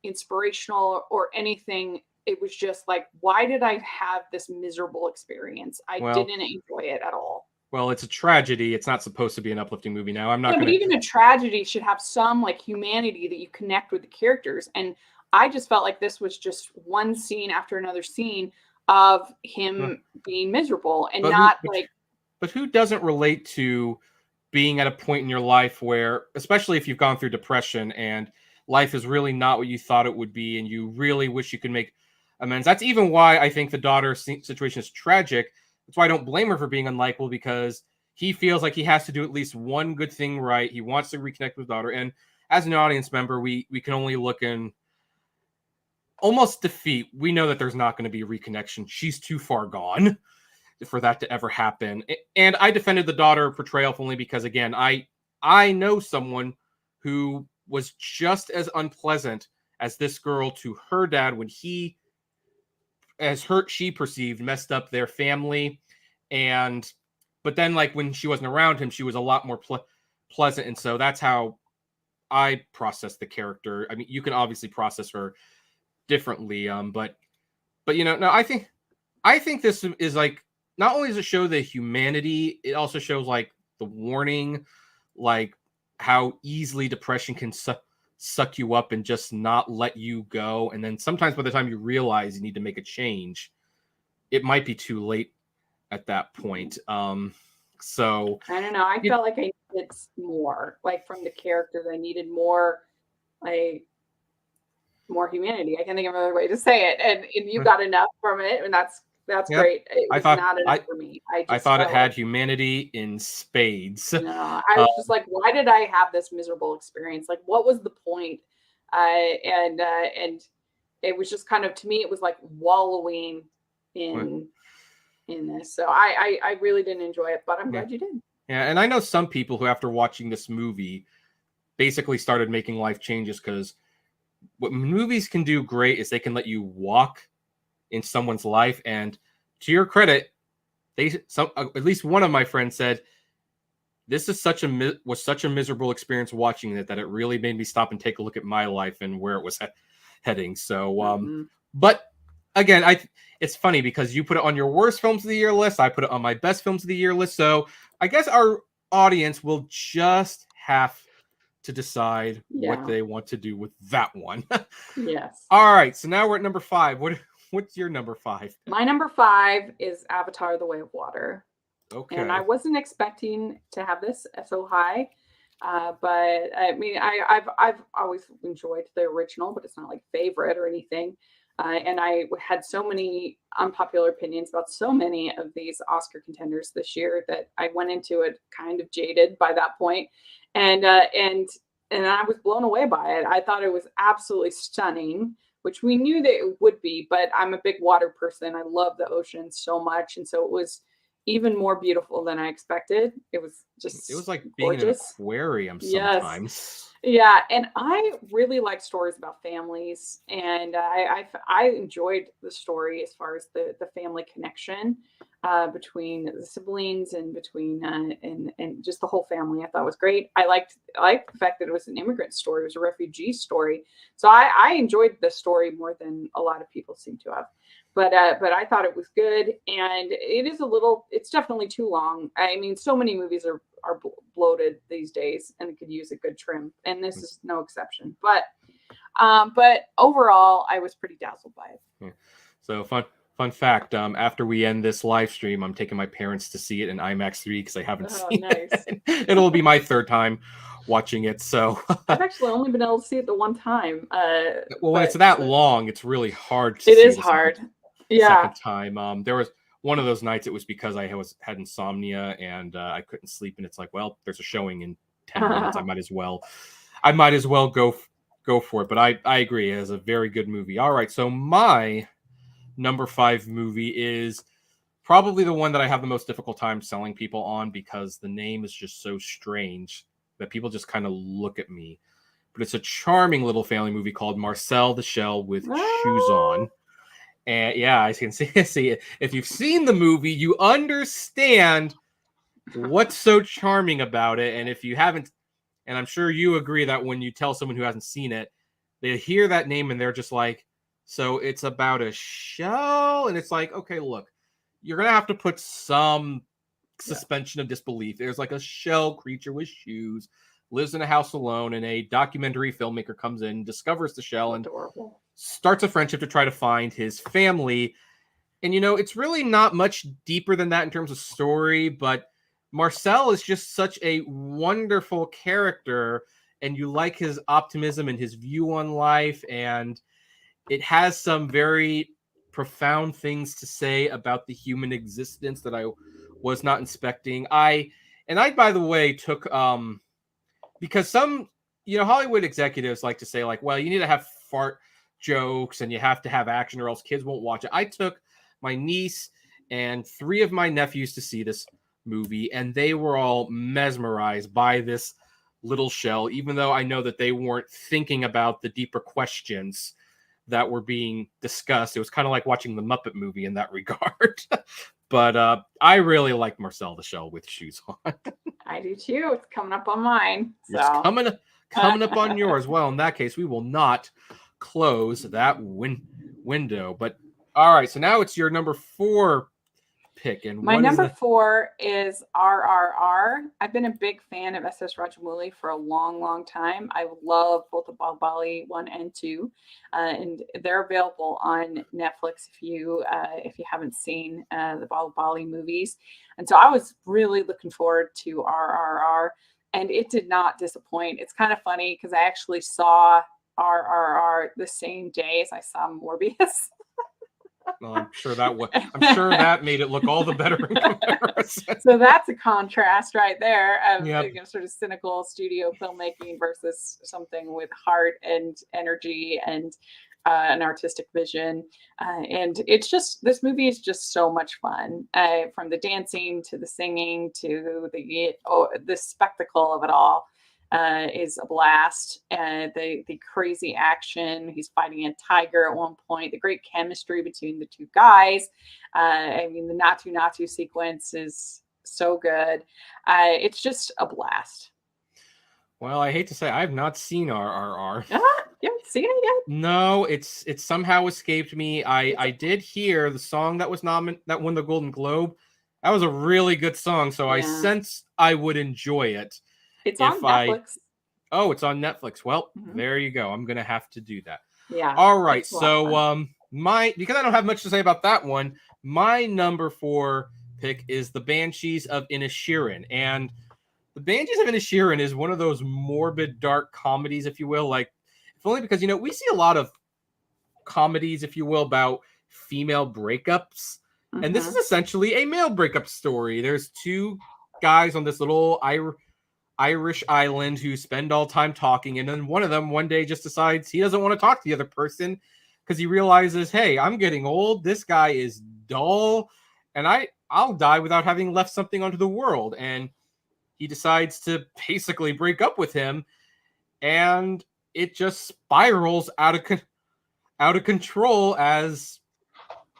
inspirational or anything. It was just like, why did I have this miserable experience? I well, didn't enjoy it at all. well, it's a tragedy. It's not supposed to be an uplifting movie. Now, I'm not Yeah, going but to. even a tragedy should have some like humanity that you connect with the characters. And I just felt like this was just one scene after another scene of him being miserable and But who doesn't relate to being at a point in your life where, especially if you've gone through depression and life is really not what you thought it would be, and you really wish you could make amends? That's even why I think the daughter situation is tragic, that's why I don't blame her for being unlikable, because he feels like he has to do at least one good thing right. He wants to reconnect with his daughter. And as an audience member, we can only look in almost defeat. We know that there's not going to be a reconnection. She's too far gone for that to ever happen. And I defended the daughter portrayal only because, again, I know someone who was just as unpleasant as this girl to her dad when he, she perceived, messed up their family. And but then, like, when she wasn't around him, she was a lot more pleasant. And so that's how I process the character. I mean, you can obviously process her differently, but no, I think this is, like, not only does it show the humanity, it also shows, like, the warning, like how easily depression can suck you up and just not let you go. And then sometimes by the time you realize you need to make a change, it might be too late at that point. So I don't know. I felt like I needed more, like, from the characters. I needed more, like, more humanity. I can't think of another way to say it. And you got enough from it, and that's great. It was not enough for me. I thought it had humanity in spades. No, I was just like, why did I have this miserable experience? Like, what was the point? And it was just kind of, to me, it was like wallowing in this. So I really didn't enjoy it, but I'm glad you did. Yeah, and I know some people who, after watching this movie, basically started making life changes, because what movies can do great is they can let you walk in someone's life. And to your credit, at least one of my friends said, this is such a miserable experience watching it that it really made me stop and take a look at my life and where it was heading. So, but again, it's funny because you put it on your worst films of the year list. I put it on my best films of the year list. So I guess our audience will just have to decide what they want to do with that one. Yes. All right. So now we're at number 5. What's your number 5? My number 5 is Avatar: The Way of Water. Okay. And I wasn't expecting to have this so high. But I mean, I've always enjoyed the original, but it's not like favorite or anything. And I had so many unpopular opinions about so many of these Oscar contenders this year that I went into it kind of jaded by that point. And I was blown away by it. I thought it was absolutely stunning, which we knew that it would be, but I'm a big water person. I love the ocean so much. And so it was even more beautiful than I expected. It was like being in an aquarium sometimes. Yes. Yeah, and I really like stories about families, and I enjoyed the story as far as the family connection between the siblings and between and just the whole family. I thought was great. I liked the fact that it was an immigrant story. It was a refugee story, so I enjoyed the story more than a lot of people seem to have. But I thought it was good, and it's definitely too long. I mean, so many movies are bloated these days, and it could use a good trim, and this is no exception. But overall, I was pretty dazzled by it. Yeah. So fun fact: after we end this live stream, I'm taking my parents to see it in IMAX 3 because they haven't seen it. It'll be my third time watching it. So I've actually only been able to see it the one time. When it's that long, it's really hard to see. It is the hard. Second time. There was one of those nights. It was because I had insomnia and I couldn't sleep. And it's like, well, there's a showing in 10 minutes. I might as well go for it. But I agree. It is a very good movie. All right. So my number 5 movie is probably the one that I have the most difficult time selling people on, because the name is just so strange that people just kind of look at me. But it's a charming little family movie called Marcel the Shell with Shoes On. And yeah, I can see it. If you've seen the movie, you understand what's so charming about it. And if you haven't, and I'm sure you agree that when you tell someone who hasn't seen it, they hear that name and they're just like, so it's about a shell? And it's like, okay, look, you're going to have to put some suspension of disbelief. There's like a shell creature with shoes, lives in a house alone, and a documentary filmmaker comes in, discovers the shell, and starts a friendship to try to find his family. And, it's really not much deeper than that in terms of story, but Marcel is just such a wonderful character, and you like his optimism and his view on life, and it has some very profound things to say about the human existence that I was not inspecting. I by the way took because some Hollywood executives like to say like, well, you need to have fart jokes and you have to have action or else kids won't watch it. I took my niece and 3 of my nephews to see this movie, and they were all mesmerized by this little shell, even though I know that they weren't thinking about the deeper questions that were being discussed. It was kind of like watching the Muppet movie in that regard. But I really like Marcel the Shell with shoes on. I do too. It's coming up on mine. So. It's coming up on yours. Well, in that case, we will not close that window. But all right, so now it's your number 4 pick. And my number 4 is RRR. I've been a big fan of SS Rajamouli for a long time. I love both the Bahubali 1 and 2, and they're available on Netflix if you haven't seen the Bahubali movies. And so I was really looking forward to RRR, and it did not disappoint. It's kind of funny because I actually saw RRR the same day as I saw Morbius. Well, I'm sure that made it look all the better in comparison. So that's a contrast right there of Yep. Sort of cynical studio filmmaking versus something with heart and energy and an artistic vision. And it's just, this movie is just so much fun, from the dancing to the singing to the spectacle of it all. Is a blast. The crazy action. He's fighting a tiger at one point. The great chemistry between the 2 guys. I mean, the Natu sequence is so good. It's just a blast. Well, I hate to say, I've not seen RRR. You haven't seen it yet? No, it's somehow escaped me. I did hear the song that was that won the Golden Globe. That was a really good song, so I sensed I would enjoy it. It's on Netflix. Oh, it's on Netflix. Well, there you go. I'm gonna have to do that. Yeah. All right. So because I don't have much to say about that one, my number 4 pick is The Banshees of Inisherin. And The Banshees of Inisherin is one of those morbid, dark comedies, if you will. Like, if only because we see a lot of comedies, if you will, about female breakups. And this is essentially a male breakup story. There's 2 guys on this little Irish island who spend all time talking, and then one of them one day just decides he doesn't want to talk to the other person because he realizes, hey, I'm getting old, this guy is dull, and I'll die without having left something onto the world. And he decides to basically break up with him, and it just spirals out of control as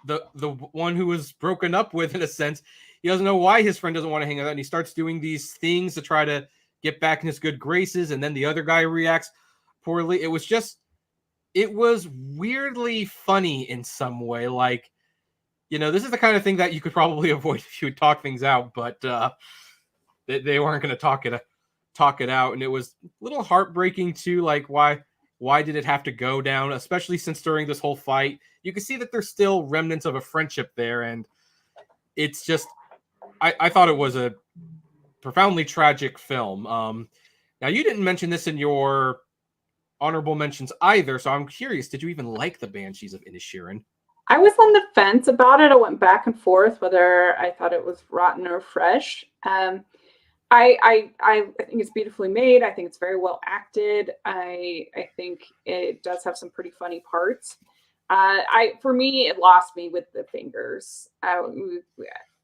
the one who was broken up with, in a sense, he doesn't know why his friend doesn't want to hang out, and he starts doing these things to try to get back in his good graces, and then the other guy reacts poorly. It was weirdly funny in some way. Like, this is the kind of thing that you could probably avoid if you would talk things out, but they weren't going to talk it out, and it was a little heartbreaking too. Like, why did it have to go down? Especially since during this whole fight, you can see that there's still remnants of a friendship there, and it's just, I thought it was a profoundly tragic film. Now, you didn't mention this in your honorable mentions either, so I'm curious, did you even like The Banshees of Inisherin? I was on the fence about it. I went back and forth whether I thought it was rotten or fresh. I think it's beautifully made. I think it's very well acted. I think it does have some pretty funny parts. For me, it lost me with the fingers.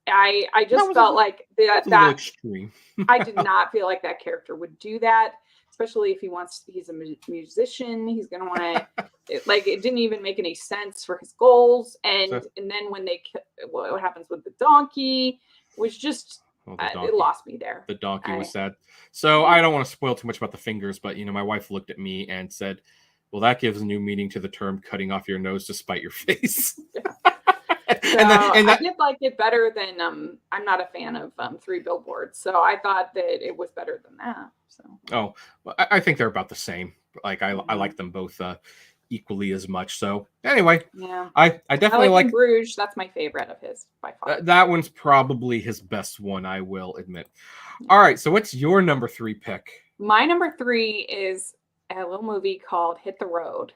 I just felt like that extreme. I did not feel like that character would do that, especially if he's a musician. He's going to want to, it didn't even make any sense for his goals. And then when what happens with the donkey was just, it lost me there. The donkey was sad. So I don't want to spoil too much about the fingers, but my wife looked at me and said, well, that gives a new meaning to the term cutting off your nose to spite your face. So I did like it better than I'm not a fan of 3 Billboards, so I thought that it was better than that. So well, I think they're about the same. Like I like them both equally as much. So anyway, yeah, I definitely like Bruges. That's my favorite of his by far. That one's probably his best one, I will admit. All right, so what's your number 3 pick? My number 3 is a little movie called Hit the Road.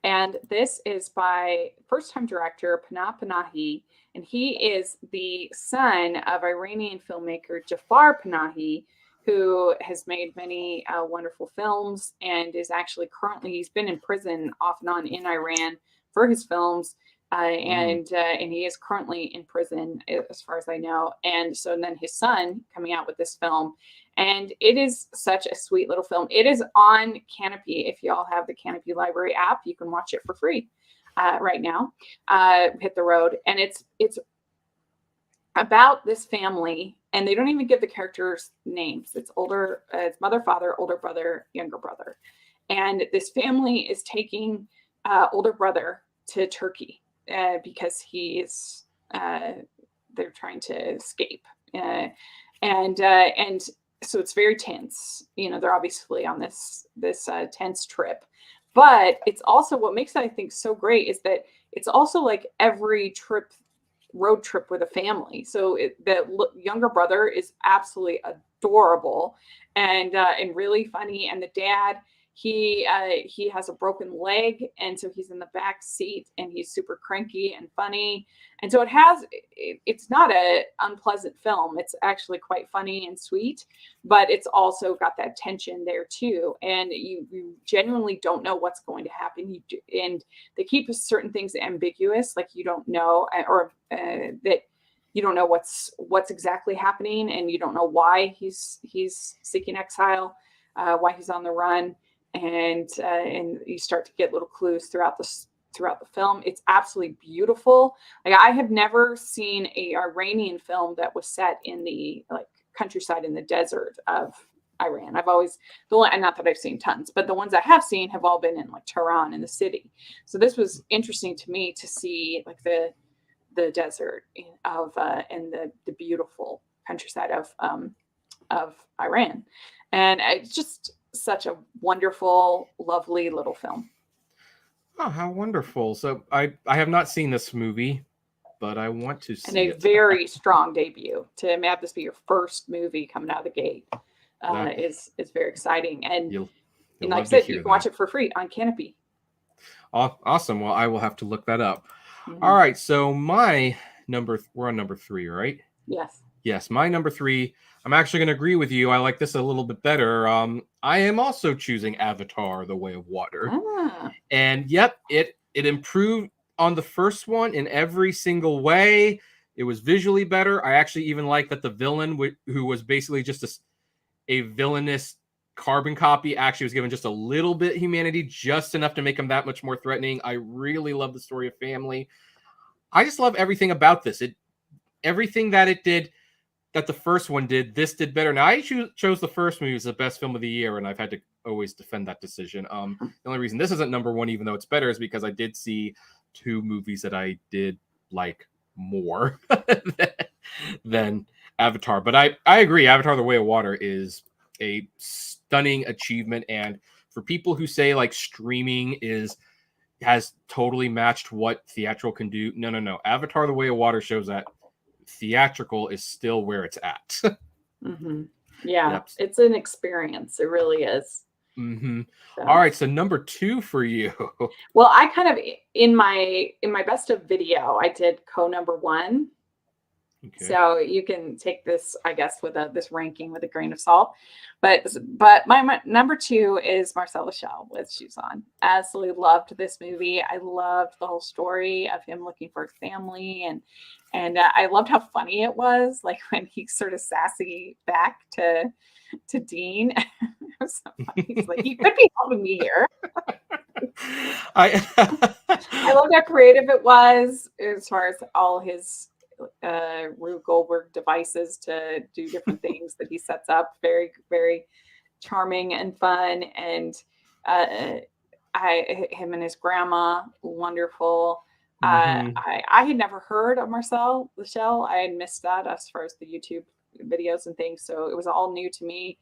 And this is by first-time director Panah Panahi, and he is the son of Iranian filmmaker Jafar Panahi, who has made many wonderful films and is actually currently, he's been in prison off and on in Iran for his films. And he is currently in prison, as far as I know. And so then his son coming out with this film, and it is such a sweet little film. It is on Canopy. If y'all have the Canopy Library app, you can watch it for free right now. Hit the road, and it's about this family, and they don't even give the characters names. It's it's mother, father, older brother, younger brother, and this family is taking older brother to Turkey. Because he's they're trying to escape, and so it's very tense. They're obviously on this tense trip, but it's also what makes it, I think, so great is that it's also like every road trip with a family. So the younger brother is absolutely adorable and really funny, and the dad. He has a broken leg, and so he's in the back seat, and he's super cranky and funny. And so it's not an unpleasant film. It's actually quite funny and sweet, but it's also got that tension there too. And you genuinely don't know what's going to happen. And they keep certain things ambiguous, like you don't know, or that you don't know what's exactly happening, and you don't know why he's seeking exile, why he's on the run. And you start to get little clues throughout the film. It's absolutely beautiful. Like, I have never seen a Iranian film that was set in the countryside in the desert of Iran. I've always not that I've seen tons, but the ones I have seen have all been in Tehran, in the city. So this was interesting to me to see the desert of and the beautiful countryside of Iran, and it's just such a wonderful, lovely little film. Oh, how wonderful. So I have not seen this movie, but I want to see it. And a very strong debut. To have this be your first movie coming out of the gate is very exciting. And, you'll like I said, you can watch it for free on Canopy. Awesome. Well, I will have to look that up. Mm-hmm. All right. So we're on number 3, right? Yes, my number 3. I'm actually going to agree with you. I like this a little bit better. I am also choosing Avatar: The Way of Water. And yep, it improved on the first one in every single way. It was visually better. I actually even like that the villain, who was basically just a villainous carbon copy, actually was given just a little bit humanity, just enough to make him that much more threatening. I really love the story of family. I just love everything about this. Everything that it did, that the first one did, this did better. Now, I chose the first movie as the best film of the year, and I've had to always defend that decision. The only reason this isn't number 1, even though it's better, is because I did see 2 movies that I did like more than Avatar. But I agree, Avatar: The Way of Water is a stunning achievement, and for people who say streaming has totally matched what theatrical can do, no. Avatar: The Way of Water shows that theatrical is still where it's at. Mm-hmm. Yeah, yep. It's an experience. It really is. Mm-hmm. So. All right, so number 2 for you. Well, I kind of in my best of video, I did number 1. Okay. So you can take this, I guess, with this ranking with a grain of salt. But my number 2 is Marcel Lachelle with Shoes On. Absolutely loved this movie. I loved the whole story of him looking for his family, and I loved how funny it was, like when he's sort of sassy back to Dean. It was so funny. He's like, "You could be helping me here." I loved how creative it was as far as all his Rube Goldberg devices to do different things that he sets up. Very, very charming and fun. And him and his grandma, wonderful. Mm-hmm. I had never heard of Marcel Lachelle. I had missed that as far as the YouTube videos and things. So it was all new to me.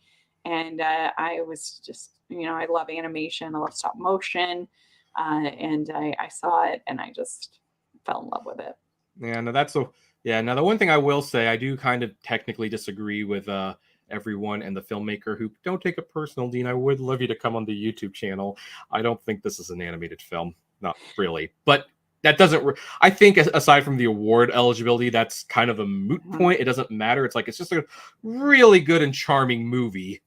And I was just, I love animation. I love stop motion. And I saw it and I just fell in love with it. Yeah, no, now the one thing I will say, I do kind of technically disagree with everyone and the filmmaker who, don't take it personal, Dean. I would love you to come on the YouTube channel. I don't think this is an animated film. not really, but that doesn't. I think aside from the award eligibility, that's kind of a moot point. It doesn't matter. It's like it's just a really good and charming movie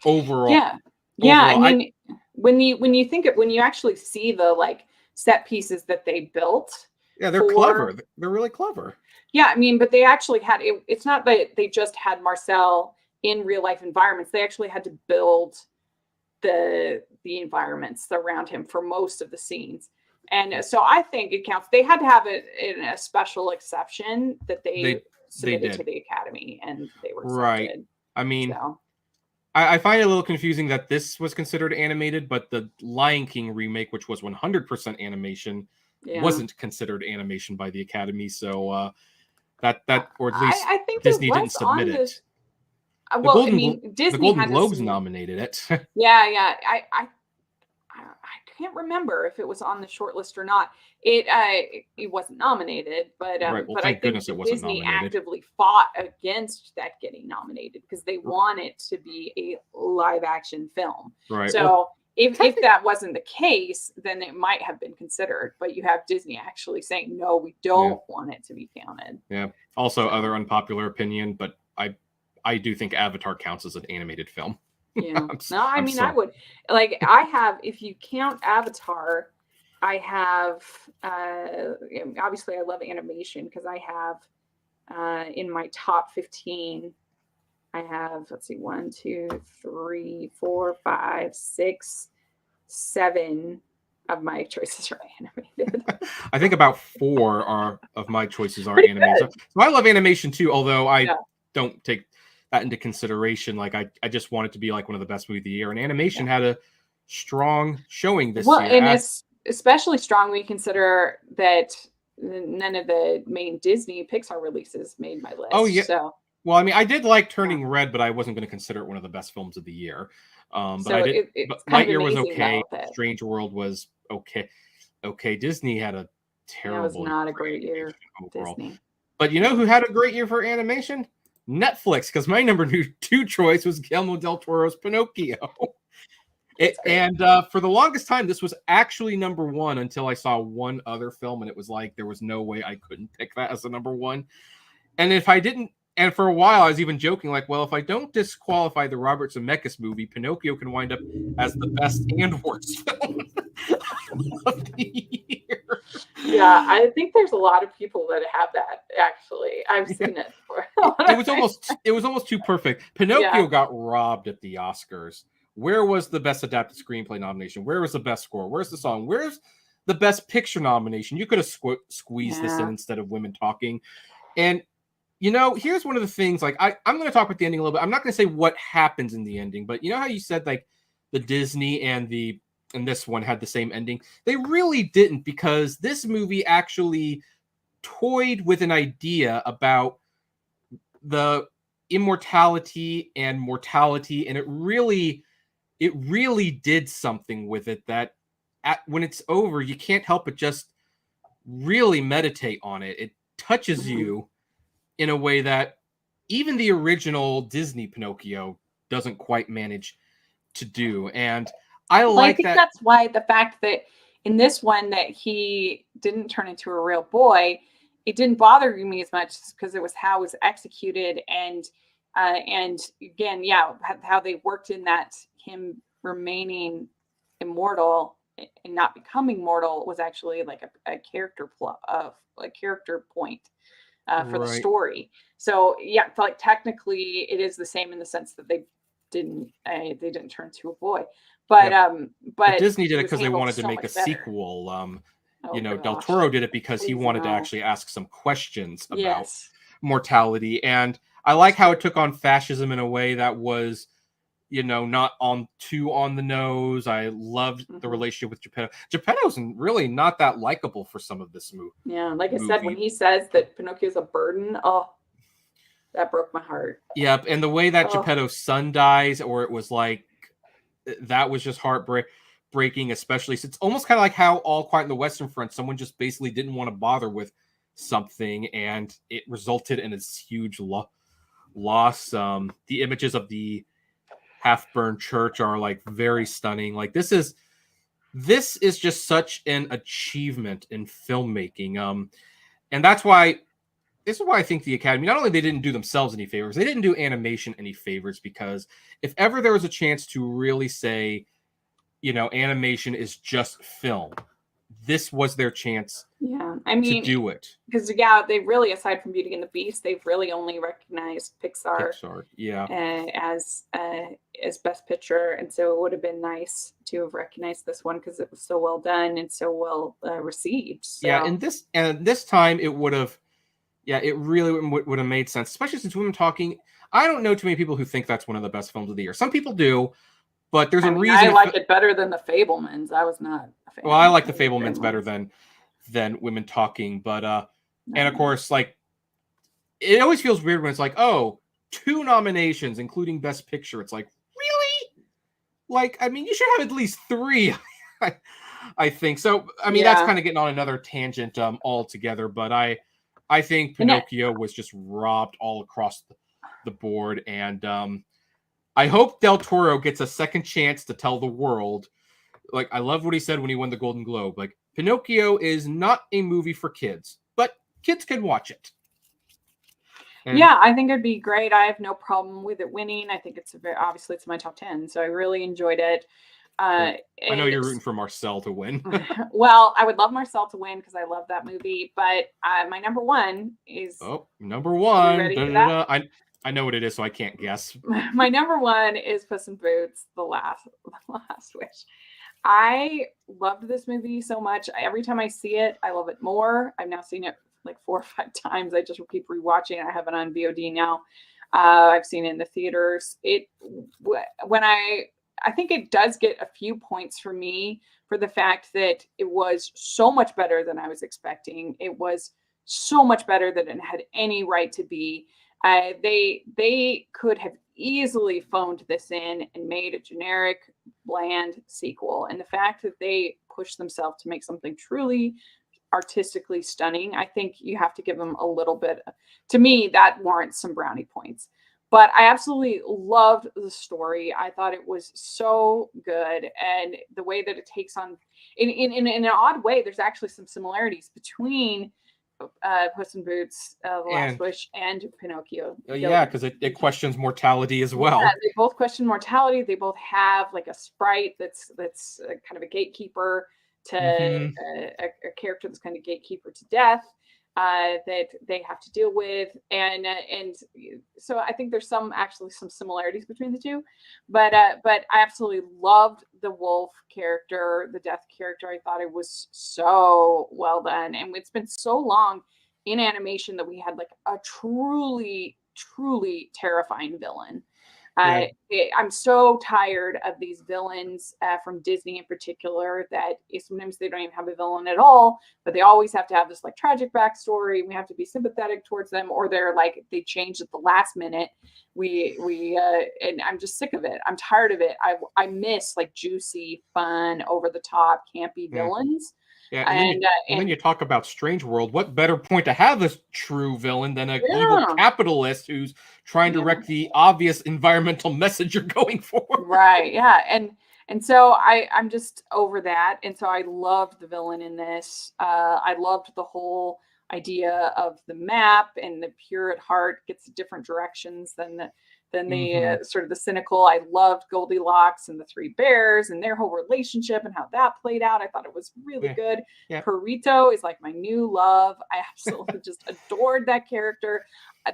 overall. Yeah, yeah. Overall, I mean, when you actually see the like set pieces that they built, yeah, they're clever. They're really clever. Yeah, I mean, but they actually had it. It's not that they just had Marcel in real life environments. They actually had to build the environments around him for most of the scenes. And so I think it counts. They had to have it in a special exception that they submitted to the Academy, and they were accepted. Right. I mean, I find it a little confusing that this was considered animated, but the Lion King remake, which was 100% animation, wasn't considered animation by the Academy. So that or at least I think Disney didn't submit it. Well, I mean, Disney the Golden had Globes nominated it. Yeah. I can't remember if it was on the short list or not. It wasn't nominated, but right. Well, but thank I think goodness it wasn't Disney nominated. actively fought against that getting nominated because they want it to be a live action film. Right. So well, if that wasn't the case, then it might have been considered. But you have Disney actually saying, no, we don't want it to be counted. Yeah. Also, other unpopular opinion, but I do think Avatar counts as an animated film. Yeah. I would I have, if you count Avatar, I have obviously I love animation because I have in my top 15, I have, let's see, 1, 2, 3, 4, 5, 6, 7 of my choices are animated. I think about 4 of my choices are animated. So I love animation too, although I don't take that into consideration. Like I just want it to be like one of the best movies of the year. And animation had a strong showing this year. And it's especially strong when you consider that none of the main Disney Pixar releases made my list. Oh yeah. So well, I mean, I did like Turning Red, but I wasn't going to consider it one of the best films of the year. But so I did. But Lightyear was okay. Strange World was okay. Okay, Disney had a terrible. That was not a great year overall. Disney. But you know who had a great year for animation? Netflix, because my number 2 choice was Guillermo del Toro's Pinocchio. And for the longest time, this was actually number 1 until I saw one other film, and it was like there was no way I couldn't pick that as the number 1. And if I didn't, and for a while I was even joking, like, well, if I don't disqualify the Robert Zemeckis movie, Pinocchio can wind up as the best and worst film of the year. Yeah, I think there's a lot of people that have that. Actually, I've seen it for. It was almost too perfect. Pinocchio got robbed at the Oscars. Where was the best adapted screenplay nomination? Where was the best score? Where's the song? Where's the best picture nomination? You could have squeezed this in instead of women talking. And you know, here's one of the things. Like I'm going to talk about the ending a little bit. I'm not going to say what happens in the ending, but you know how you said like the Disney and this one had the same ending? They really didn't, because this movie actually toyed with an idea about the immortality and mortality, and it really did something with it that when it's over, you can't help but just really meditate on it. It touches you in a way that even the original Disney Pinocchio doesn't quite manage to do. And I think that's why the fact that in this one that he didn't turn into a real boy, it didn't bother me as much because it was how it was executed. And again, how they worked in that him remaining immortal and not becoming mortal was actually like a character point for the story. So like technically it is the same in the sense that they didn't turn to a boy, but Disney did it because they wanted to make a sequel. Del Toro did it because he wanted to actually ask some questions about mortality. And I like how it took on fascism in a way that was, not too on the nose. I loved the relationship with Geppetto. Geppetto's really not that likable for some of this movie. Yeah, like I said, when he says that Pinocchio's a burden, that broke my heart. Yep, and the way that Geppetto's son dies, or it was like, that was just heartbreaking, especially since it's almost kind of like how All Quiet on the Western Front, someone just basically didn't want to bother with something, and it resulted in this huge loss. The images of the half-burned church are like very stunning. Like this is this is just such an achievement in filmmaking. And that's why this is why I think the Academy, not only they didn't do themselves any favors, they didn't do animation any favors, because if ever there was a chance to really say, animation is just film, this was their chance Yeah, I to mean, do it. because they really, aside from Beauty and the Beast, they've really only recognized Pixar Pixar, yeah. as Best Picture, and so it would have been nice to have recognized this one because it was so well done and so well received. Yeah, So and this time it would have, it really would have made sense, especially since we've been talking. I don't know too many people who think that's one of the best films of the year. Some people do, but there's a reason. I like it better than The Fabelmans. I was not a fan. Well, I like The Fabelmans better than Women Talking, but and of course, like, it always feels weird when it's like, oh, 2 nominations, including Best Picture. It's like, really? Like, I mean, you should have at least 3. I think so. I mean, that's kind of getting on another tangent altogether, but I think Pinocchio was just robbed all across the board, and I hope Del Toro gets a second chance to tell the world. Like, I love what he said when he won the Golden Globe. Like, Pinocchio is not a movie for kids, but kids can watch it. And yeah, I think it'd be great. I have no problem with it winning. I think obviously it's my top 10, so I really enjoyed it. I know you're rooting for Marcel to win. Well, I would love Marcel to win because I love that movie, but my number one is... Oh, number one. Ready for that? I know what it is, so I can't guess. My number one is Puss in Boots: The Last Wish. I loved this movie so much. Every time I see it, I love it more. I've now seen it like 4 or 5 times. I just keep rewatching it. I have it on VOD now. I've seen it in the theaters. I think it does get a few points for me for the fact that it was so much better than I was expecting. It was so much better than it had any right to be. They could have easily phoned this in and made a generic, bland sequel. And the fact that they pushed themselves to make something truly artistically stunning, I think you have to give them a little bit. To me, that warrants some brownie points. But I absolutely loved the story. I thought it was so good. And the way that it takes on, in an odd way, there's actually some similarities between Puss in Boots, The Last Wish, and Pinocchio. Yeah, because it questions mortality as well. Yeah, they both question mortality. They both have like a sprite that's kind of a gatekeeper to a character that's kind of gatekeeper to death that they have to deal with, and so I think there's actually some similarities between the two, but I absolutely loved the wolf character, the death character. I thought it was so well done, and it's been so long in animation that we had like a truly terrifying villain. I'm so tired of these villains from Disney in particular that sometimes they don't even have a villain at all, but they always have to have this like tragic backstory. We have to be sympathetic towards them, or they're like they change at the last minute. And I'm just sick of it. I'm tired of it. I miss like juicy, fun, over the top, campy villains. Yeah, and then you talk about Strange World. What better point to have a true villain than an evil capitalist who's trying to wreck the obvious environmental message you're going for? Right. Yeah. And so I'm just over that. And so I loved the villain in this. I loved the whole idea of the map, and the pure at heart gets different directions than the sort of the cynical. I loved Goldilocks and the 3 bears and their whole relationship and how that played out. I thought it was really good. Yeah. Perrito is like my new love. I absolutely just adored that character.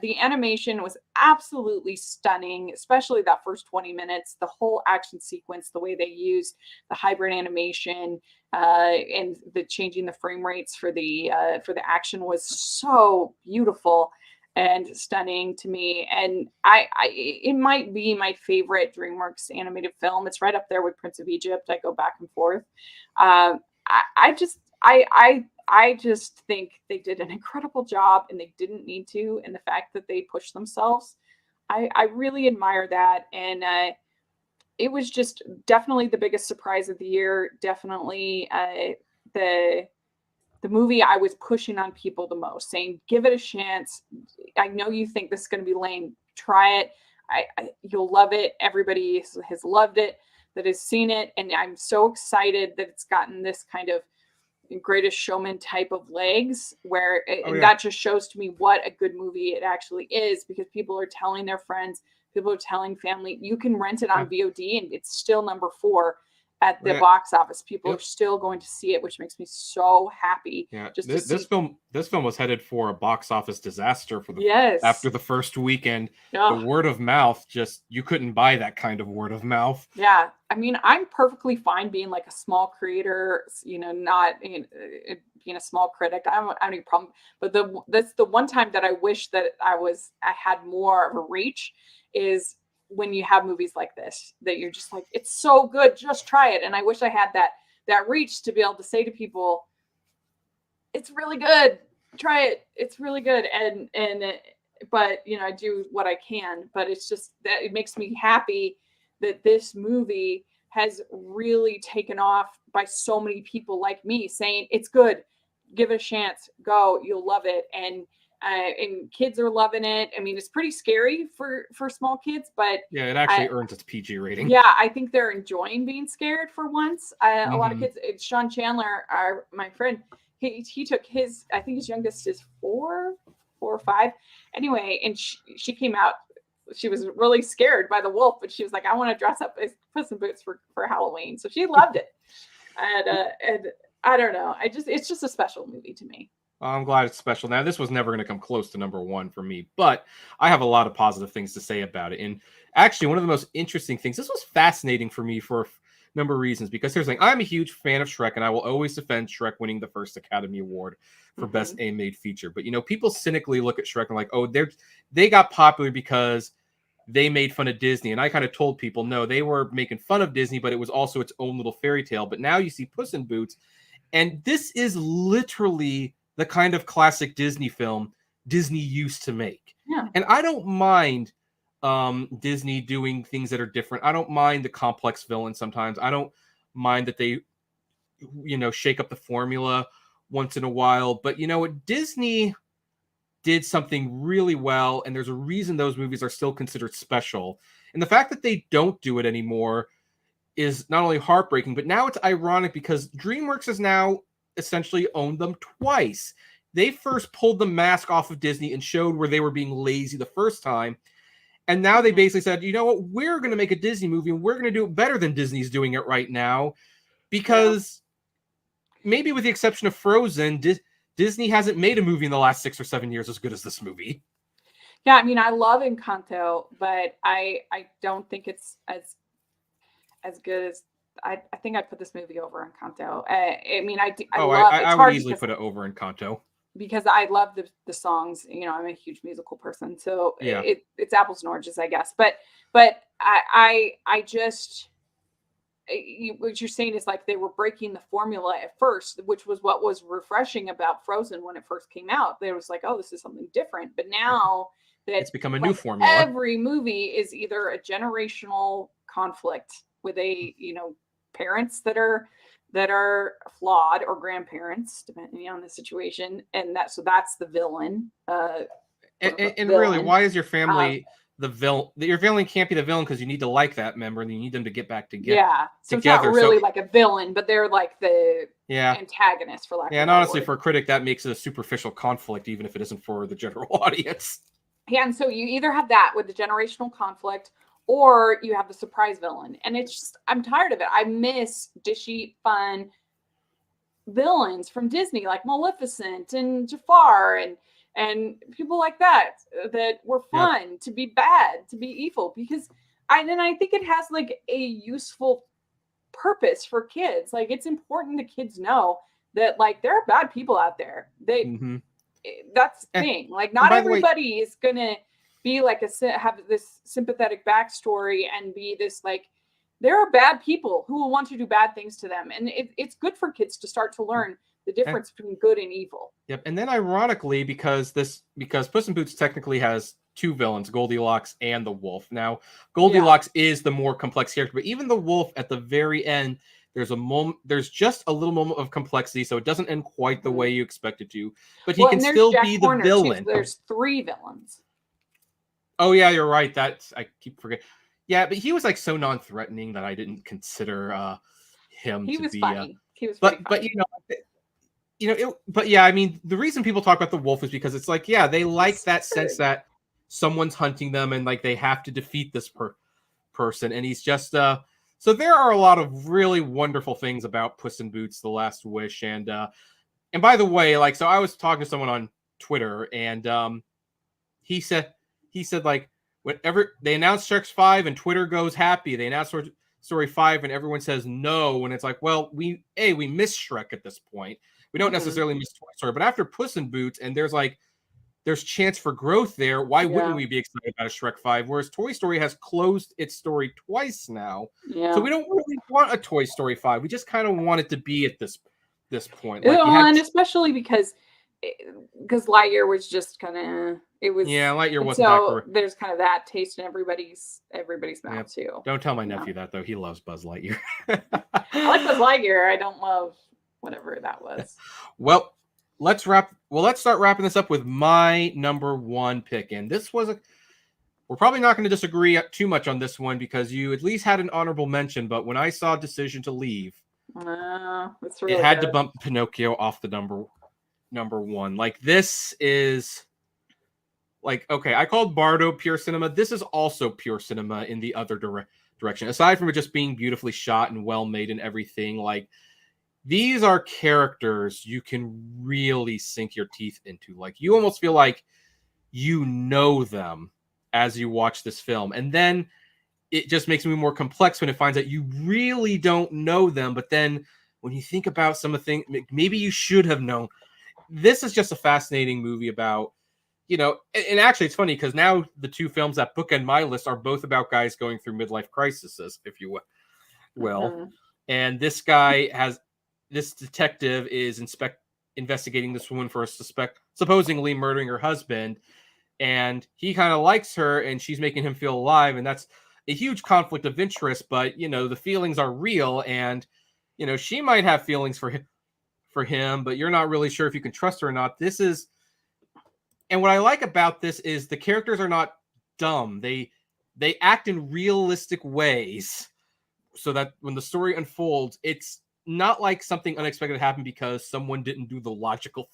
The animation was absolutely stunning, especially that first 20 minutes, the whole action sequence, the way they used the hybrid animation and the changing the frame rates for the action was so beautiful and stunning to me. And it might be my favorite DreamWorks animated film. It's right up there with Prince of Egypt. I go back and forth. I just think they did an incredible job, and they didn't need to. And the fact that they pushed themselves, I really admire that. And it was just definitely the biggest surprise of the year. Definitely the movie I was pushing on people the most, saying, give it a chance. I know you think this is going to be lame. Try it. You'll love it. Everybody has loved it. that has seen it, and I'm so excited that it's gotten this kind of Greatest Showman type of legs, where that just shows to me what a good movie it actually is, because people are telling their friends, people are telling family. You can rent it on VOD, and it's still number 4 at the box office. People are still going to see it, which makes me so happy. Yeah, this film was headed for a box office disaster for the after the first weekend. The word of mouth, just you couldn't buy that kind of word of mouth. Yeah, I mean, I'm perfectly fine being like a small creator, you know, not being a small critic. I don't have any problem. But that's the one time that I wish that I had more of a reach, is when you have movies like this, that you're just like, it's so good, just try it. And I wish I had that reach to be able to say to people, it's really good, try it, it's really good. But you know, I do what I can, but it's just that it makes me happy that this movie has really taken off by so many people like me saying it's good, give it a chance, go, you'll love it. And kids are loving it. I mean, it's pretty scary for small kids, but yeah, it actually earns its PG rating. Yeah, I think they're enjoying being scared for once. A lot of kids. Sean Chandler, my friend, he took his. I think his youngest is 4 or 5. Anyway, and she came out. She was really scared by the wolf, but she was like, "I want to dress up as Puss in Boots for Halloween." So she loved it, and I don't know. It's just a special movie to me. I'm glad it's special. Now, this was never going to come close to number 1 for me, but I have a lot of positive things to say about it. And actually, one of the most interesting things, this was fascinating for me for a number of reasons, because here's the thing. I'm a huge fan of Shrek, and I will always defend Shrek winning the first Academy Award for Best Animated Feature. But, you know, people cynically look at Shrek and like, oh, they got popular because they made fun of Disney. And I kind of told people, no, they were making fun of Disney, but it was also its own little fairy tale. But now you see Puss in Boots, and this is literally the kind of classic Disney film Disney used to make. Yeah. And I don't mind Disney doing things that are different. I don't mind the complex villain sometimes. I don't mind that they, you know, shake up the formula once in a while. But you know what? Disney did something really well, and there's a reason those movies are still considered special. And the fact that they don't do it anymore is not only heartbreaking, but now it's ironic because DreamWorks has now essentially owned them twice. They first pulled the mask off of Disney and showed where they were being lazy the first time. And now they basically said, you know what, we're going to make a Disney movie and we're going to do it better than Disney's doing it right now. Because maybe with the exception of Frozen, Disney hasn't made a movie in the last 6 or 7 years as good as this movie. Yeah, I mean, I love Encanto, but I don't think it's as good as I think I'd put this movie over Encanto. I mean, I would easily put it over Encanto because I love the songs. You know, I'm a huge musical person, so it's apples and oranges, I guess. But I just what you're saying is like they were breaking the formula at first, which was what was refreshing about Frozen when it first came out. There was like, oh, this is something different. But now that it's become a new formula, every movie is either a generational conflict with parents that are flawed, or grandparents, depending on the situation, and that's the villain. And really, why is your family the villain? Your family can't be the villain because you need to like that member and you need them to get back together. Yeah, so together. It's not really like a villain, but they're like the antagonist, for lack of a and honestly, for a critic, that makes it a superficial conflict, even if it isn't for the general audience. Yeah, and so you either have that with the generational conflict, or you have the surprise villain. And it's just, I'm tired of it. I miss dishy, fun villains from Disney, like Maleficent and Jafar and people like that were fun, to be bad, to be evil. Because I think it has like a useful purpose for kids. Like, it's important that kids know that like there are bad people out there. That's the thing. Like, not everybody is gonna be like have this sympathetic backstory and be this like, there are bad people who will want to do bad things to them, and it's good for kids to start to learn the difference between good and evil. Yep. And then ironically, because Puss in Boots technically has 2 villains, Goldilocks and the wolf. Now, Goldilocks is the more complex character, but even the wolf at the very end, there's just a little moment of complexity, so it doesn't end quite the way you expect it to. But he can still be the villain. Too. There's 3 villains. Oh yeah, you're right. I keep forgetting. Yeah, but he was like so non-threatening that I didn't consider him He to was be. funny. He was pretty But funny. but yeah, I mean, the reason people talk about the wolf is because it's like, yeah, they like He's that sense scared. that someone's hunting them and like they have to defeat this person, and he's just so there are a lot of really wonderful things about Puss in Boots: The Last Wish, and by the way, like, so I was talking to someone on Twitter, and he said like, whenever they announce Shrek 5 and Twitter goes happy, they announce Story 5 and everyone says no, and it's like, well, we miss Shrek at this point. We don't Mhm. necessarily miss Toy Story, but after Puss in Boots, and there's chance for growth there. Why wouldn't Yeah. we be excited about a Shrek 5? Whereas Toy Story has closed its story twice now. So Yeah. we don't really want a Toy Story 5. We just kind of want it to be at this point. Yeah, Like you had and especially because Lightyear was just kind of it was, yeah, Lightyear and wasn't that so great. there's kind of that taste in everybody's Yeah. mouth too. Don't tell my Yeah. nephew that though. He loves Buzz Lightyear. I like Buzz Lightyear. I don't love whatever that was. Well, let's start wrapping this up with my number one pick. And this was we're probably not going to disagree too much on this one because you at least had an honorable mention. But when I saw Decision to Leave, That's really it had good. to bump Pinocchio off the number one. Like, this is like, okay, I called Bardo pure cinema. This is also pure cinema in the other direction. Aside from it just being beautifully shot and well made and everything, like, these are characters you can really sink your teeth into. Like, you almost feel like you know them as you watch this film. And then it just makes me more complex when it finds out you really don't know them. But then when you think about some of the things, maybe you should have known. This is just a fascinating movie about, and actually it's funny because now the two films that bookend my list are both about guys going through midlife crises, if you will. Mhm. And this detective is investigating this woman for supposedly murdering her husband, and he kind of likes her and she's making him feel alive, and that's a huge conflict of interest. But the feelings are real, and she might have feelings for him, but you're not really sure if you can trust her or not. And what I like about this is the characters are not dumb. They act in realistic ways so that when the story unfolds, it's not like something unexpected happened because someone didn't do the logical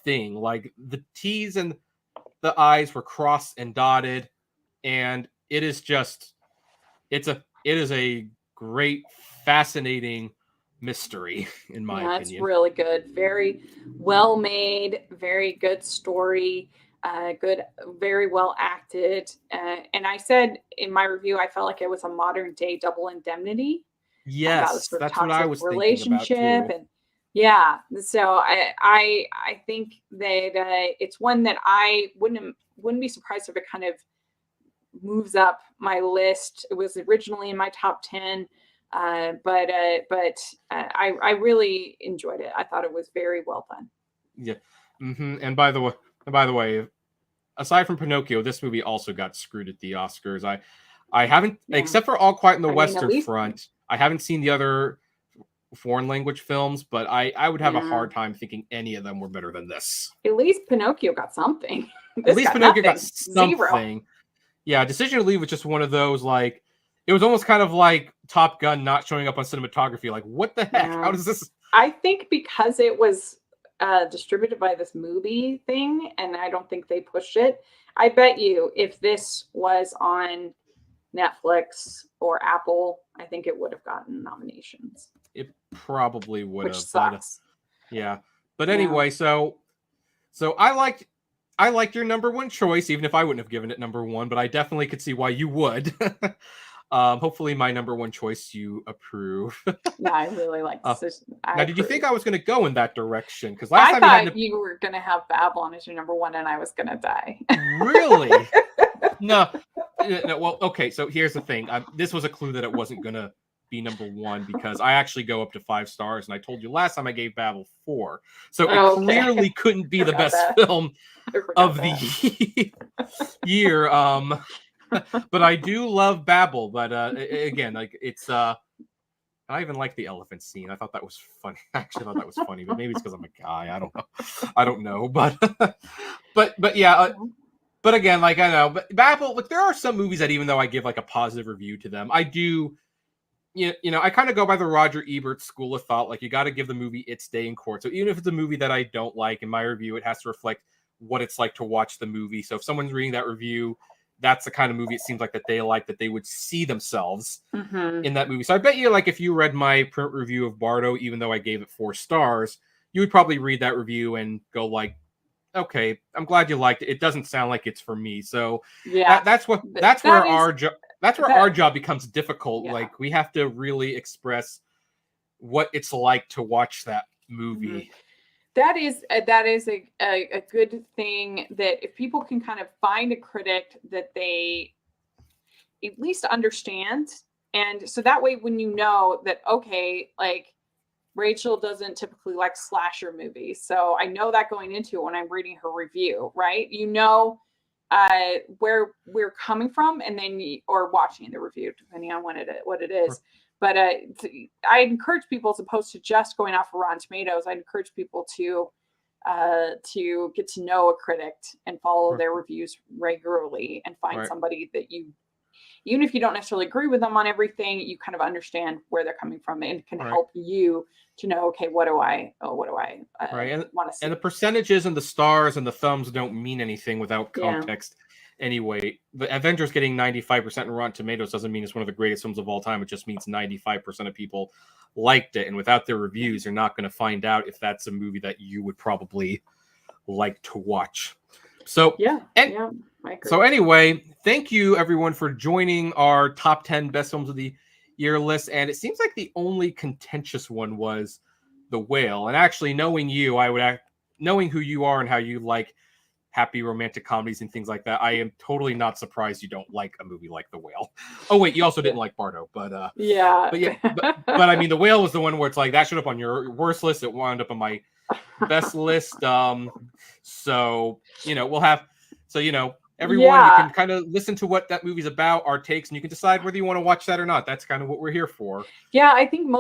thing. Like, the T's and the I's were crossed and dotted, and it is a great, fascinating mystery, in my opinion. It's really good. Very well made, very good story, good, very well acted. And I said in my review, I felt like it was a modern day Double Indemnity. About a Yes, sort of that's what I toxic was thinking about too. relationship, and yeah, so I think that it's one that I wouldn't be surprised if it kind of moves up my list. It was originally in my top 10, but I really enjoyed it. I thought it was very well done. Yeah. And by the way, aside from Pinocchio, this movie also got screwed at the Oscars. I haven't, except for All Quiet on the Western Front, I haven't seen the other foreign language films, but I would have a hard time thinking any of them were better than this. At least Pinocchio got something. At least Pinocchio got something. Zero. Yeah, Decision to Leave was just one of those, like, it was almost kind of like Top Gun not showing up on cinematography. Like, what the heck? How does this? I think because it was distributed by this movie thing, and I don't think they pushed it. I bet you if this was on Netflix or Apple, I think it would have gotten nominations. It probably would have. Which sucks. Yeah. But anyway, so I liked your number one choice, even if I wouldn't have given it number one, but I definitely could see why you would. Hopefully my number one choice you approve. Yeah, I really like this. Now, did you think I was going to go in that direction? Because last time I thought you were going to have Babylon as your number one, and I was going to die. Really? No. Well, okay. So here's the thing. This was a clue that it wasn't going to be number one because I actually go up to 5 stars, and I told you last time I gave Babel 4, so it clearly couldn't be the best film of the year. But I do love Babel. But again, like, it's I even like the elephant scene. I thought that was funny. Actually, I thought that was funny, but maybe it's because I'm a guy. I don't know. But yeah. But again, like I know, but Apple, like there are some movies that even though I give like a positive review to them, I do. I kind of go by the Roger Ebert school of thought. Like you got to give the movie its day in court. So even if it's a movie that I don't like in my review, it has to reflect what it's like to watch the movie. So if someone's reading that review, that's the kind of movie it seems like that they like, that they would see themselves in that movie. So I bet you, like if you read my print review of Bardo, even though I gave it 4 stars, you would probably read that review and go like, okay, I'm glad you liked it. It doesn't sound like it's for me. So Yeah, that's where our job becomes difficult. Yeah. Like we have to really express what it's like to watch that movie. That is a good thing, that if people can kind of find a critic that they at least understand, and so that way when you know that, okay, like Rachel doesn't typically like slasher movies, so I know that going into it when I'm reading her review, right? You know where we're coming from, and then or watching the review, depending on what it is. But I encourage people, as opposed to just going off of Rotten Tomatoes, I encourage people to get to know a critic and follow their reviews regularly, and find somebody that you, even if you don't necessarily agree with them on everything, you kind of understand where they're coming from, and can help you to know, okay, what do I want to see? And the percentages and the stars and the thumbs don't mean anything without context. Anyway, the Avengers getting 95% in Rotten Tomatoes doesn't mean it's one of the greatest films of all time. It just means 95% of people liked it. And without their reviews, you're not going to find out if that's a movie that you would probably like to watch. So, so anyway, thank you everyone for joining our top 10 best films of the year list. And it seems like the only contentious one was The Whale. And actually, knowing you, knowing who you are and how you like happy romantic comedies and things like that, I am totally not surprised you don't like a movie like The Whale. Oh wait, you also didn't like Bardo, but I mean, The Whale was the one where it's like that showed up on your worst list. It wound up on my best list. So we'll have everyone, you can kind of listen to what that movie's about, our takes, and you can decide whether you want to watch that or not. That's kind of what we're here for. Yeah, I think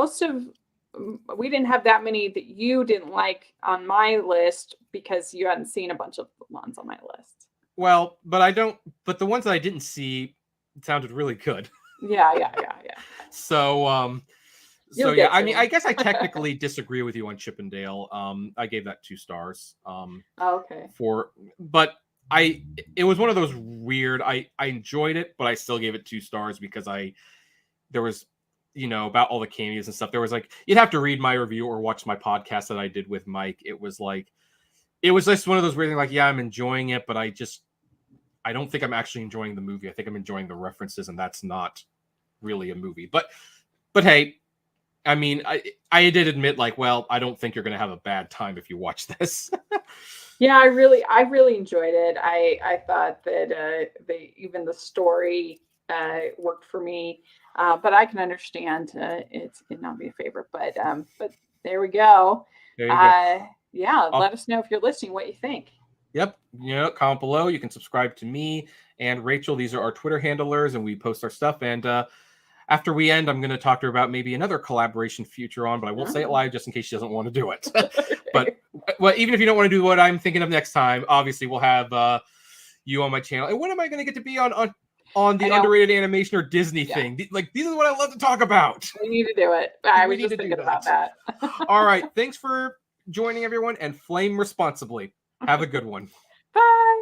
we didn't have that many that you didn't like on my list, because you hadn't seen a bunch of ones on my list. Well, but the ones that I didn't see sounded really good. Yeah. So, I mean, I guess I technically disagree with you on Chippendale. I gave that 2 stars. Okay. It was one of those weird, I enjoyed it, but I still gave it 2 stars because there was, about all the cameos and stuff. There was like, you'd have to read my review or watch my podcast that I did with Mike. It was just one of those weird things, like, yeah, I'm enjoying it, but I don't think I'm actually enjoying the movie. I think I'm enjoying the references, and that's not really a movie. But hey, I mean, I did admit, like, well, I don't think you're going to have a bad time if you watch this. Yeah, I really enjoyed it. I thought that even the story worked for me, but I can understand it not be a favorite. But there we go. There you go. Yeah, let us know if you're listening what you think. Yep. Comment below. You can subscribe to me and Rachel. These are our Twitter handlers, and we post our stuff. And after we end, I'm going to talk to her about maybe another collaboration future on, but I won't say it live just in case she doesn't want to do it. But even if you don't want to do what I'm thinking of next time, obviously we'll have you on my channel. And when am I going to get to be on the underrated animation or Disney thing? These are what I love to talk about. We need to do it. I was just thinking about that. All right. Thanks for joining, everyone, and flame responsibly. Have a good one. Bye.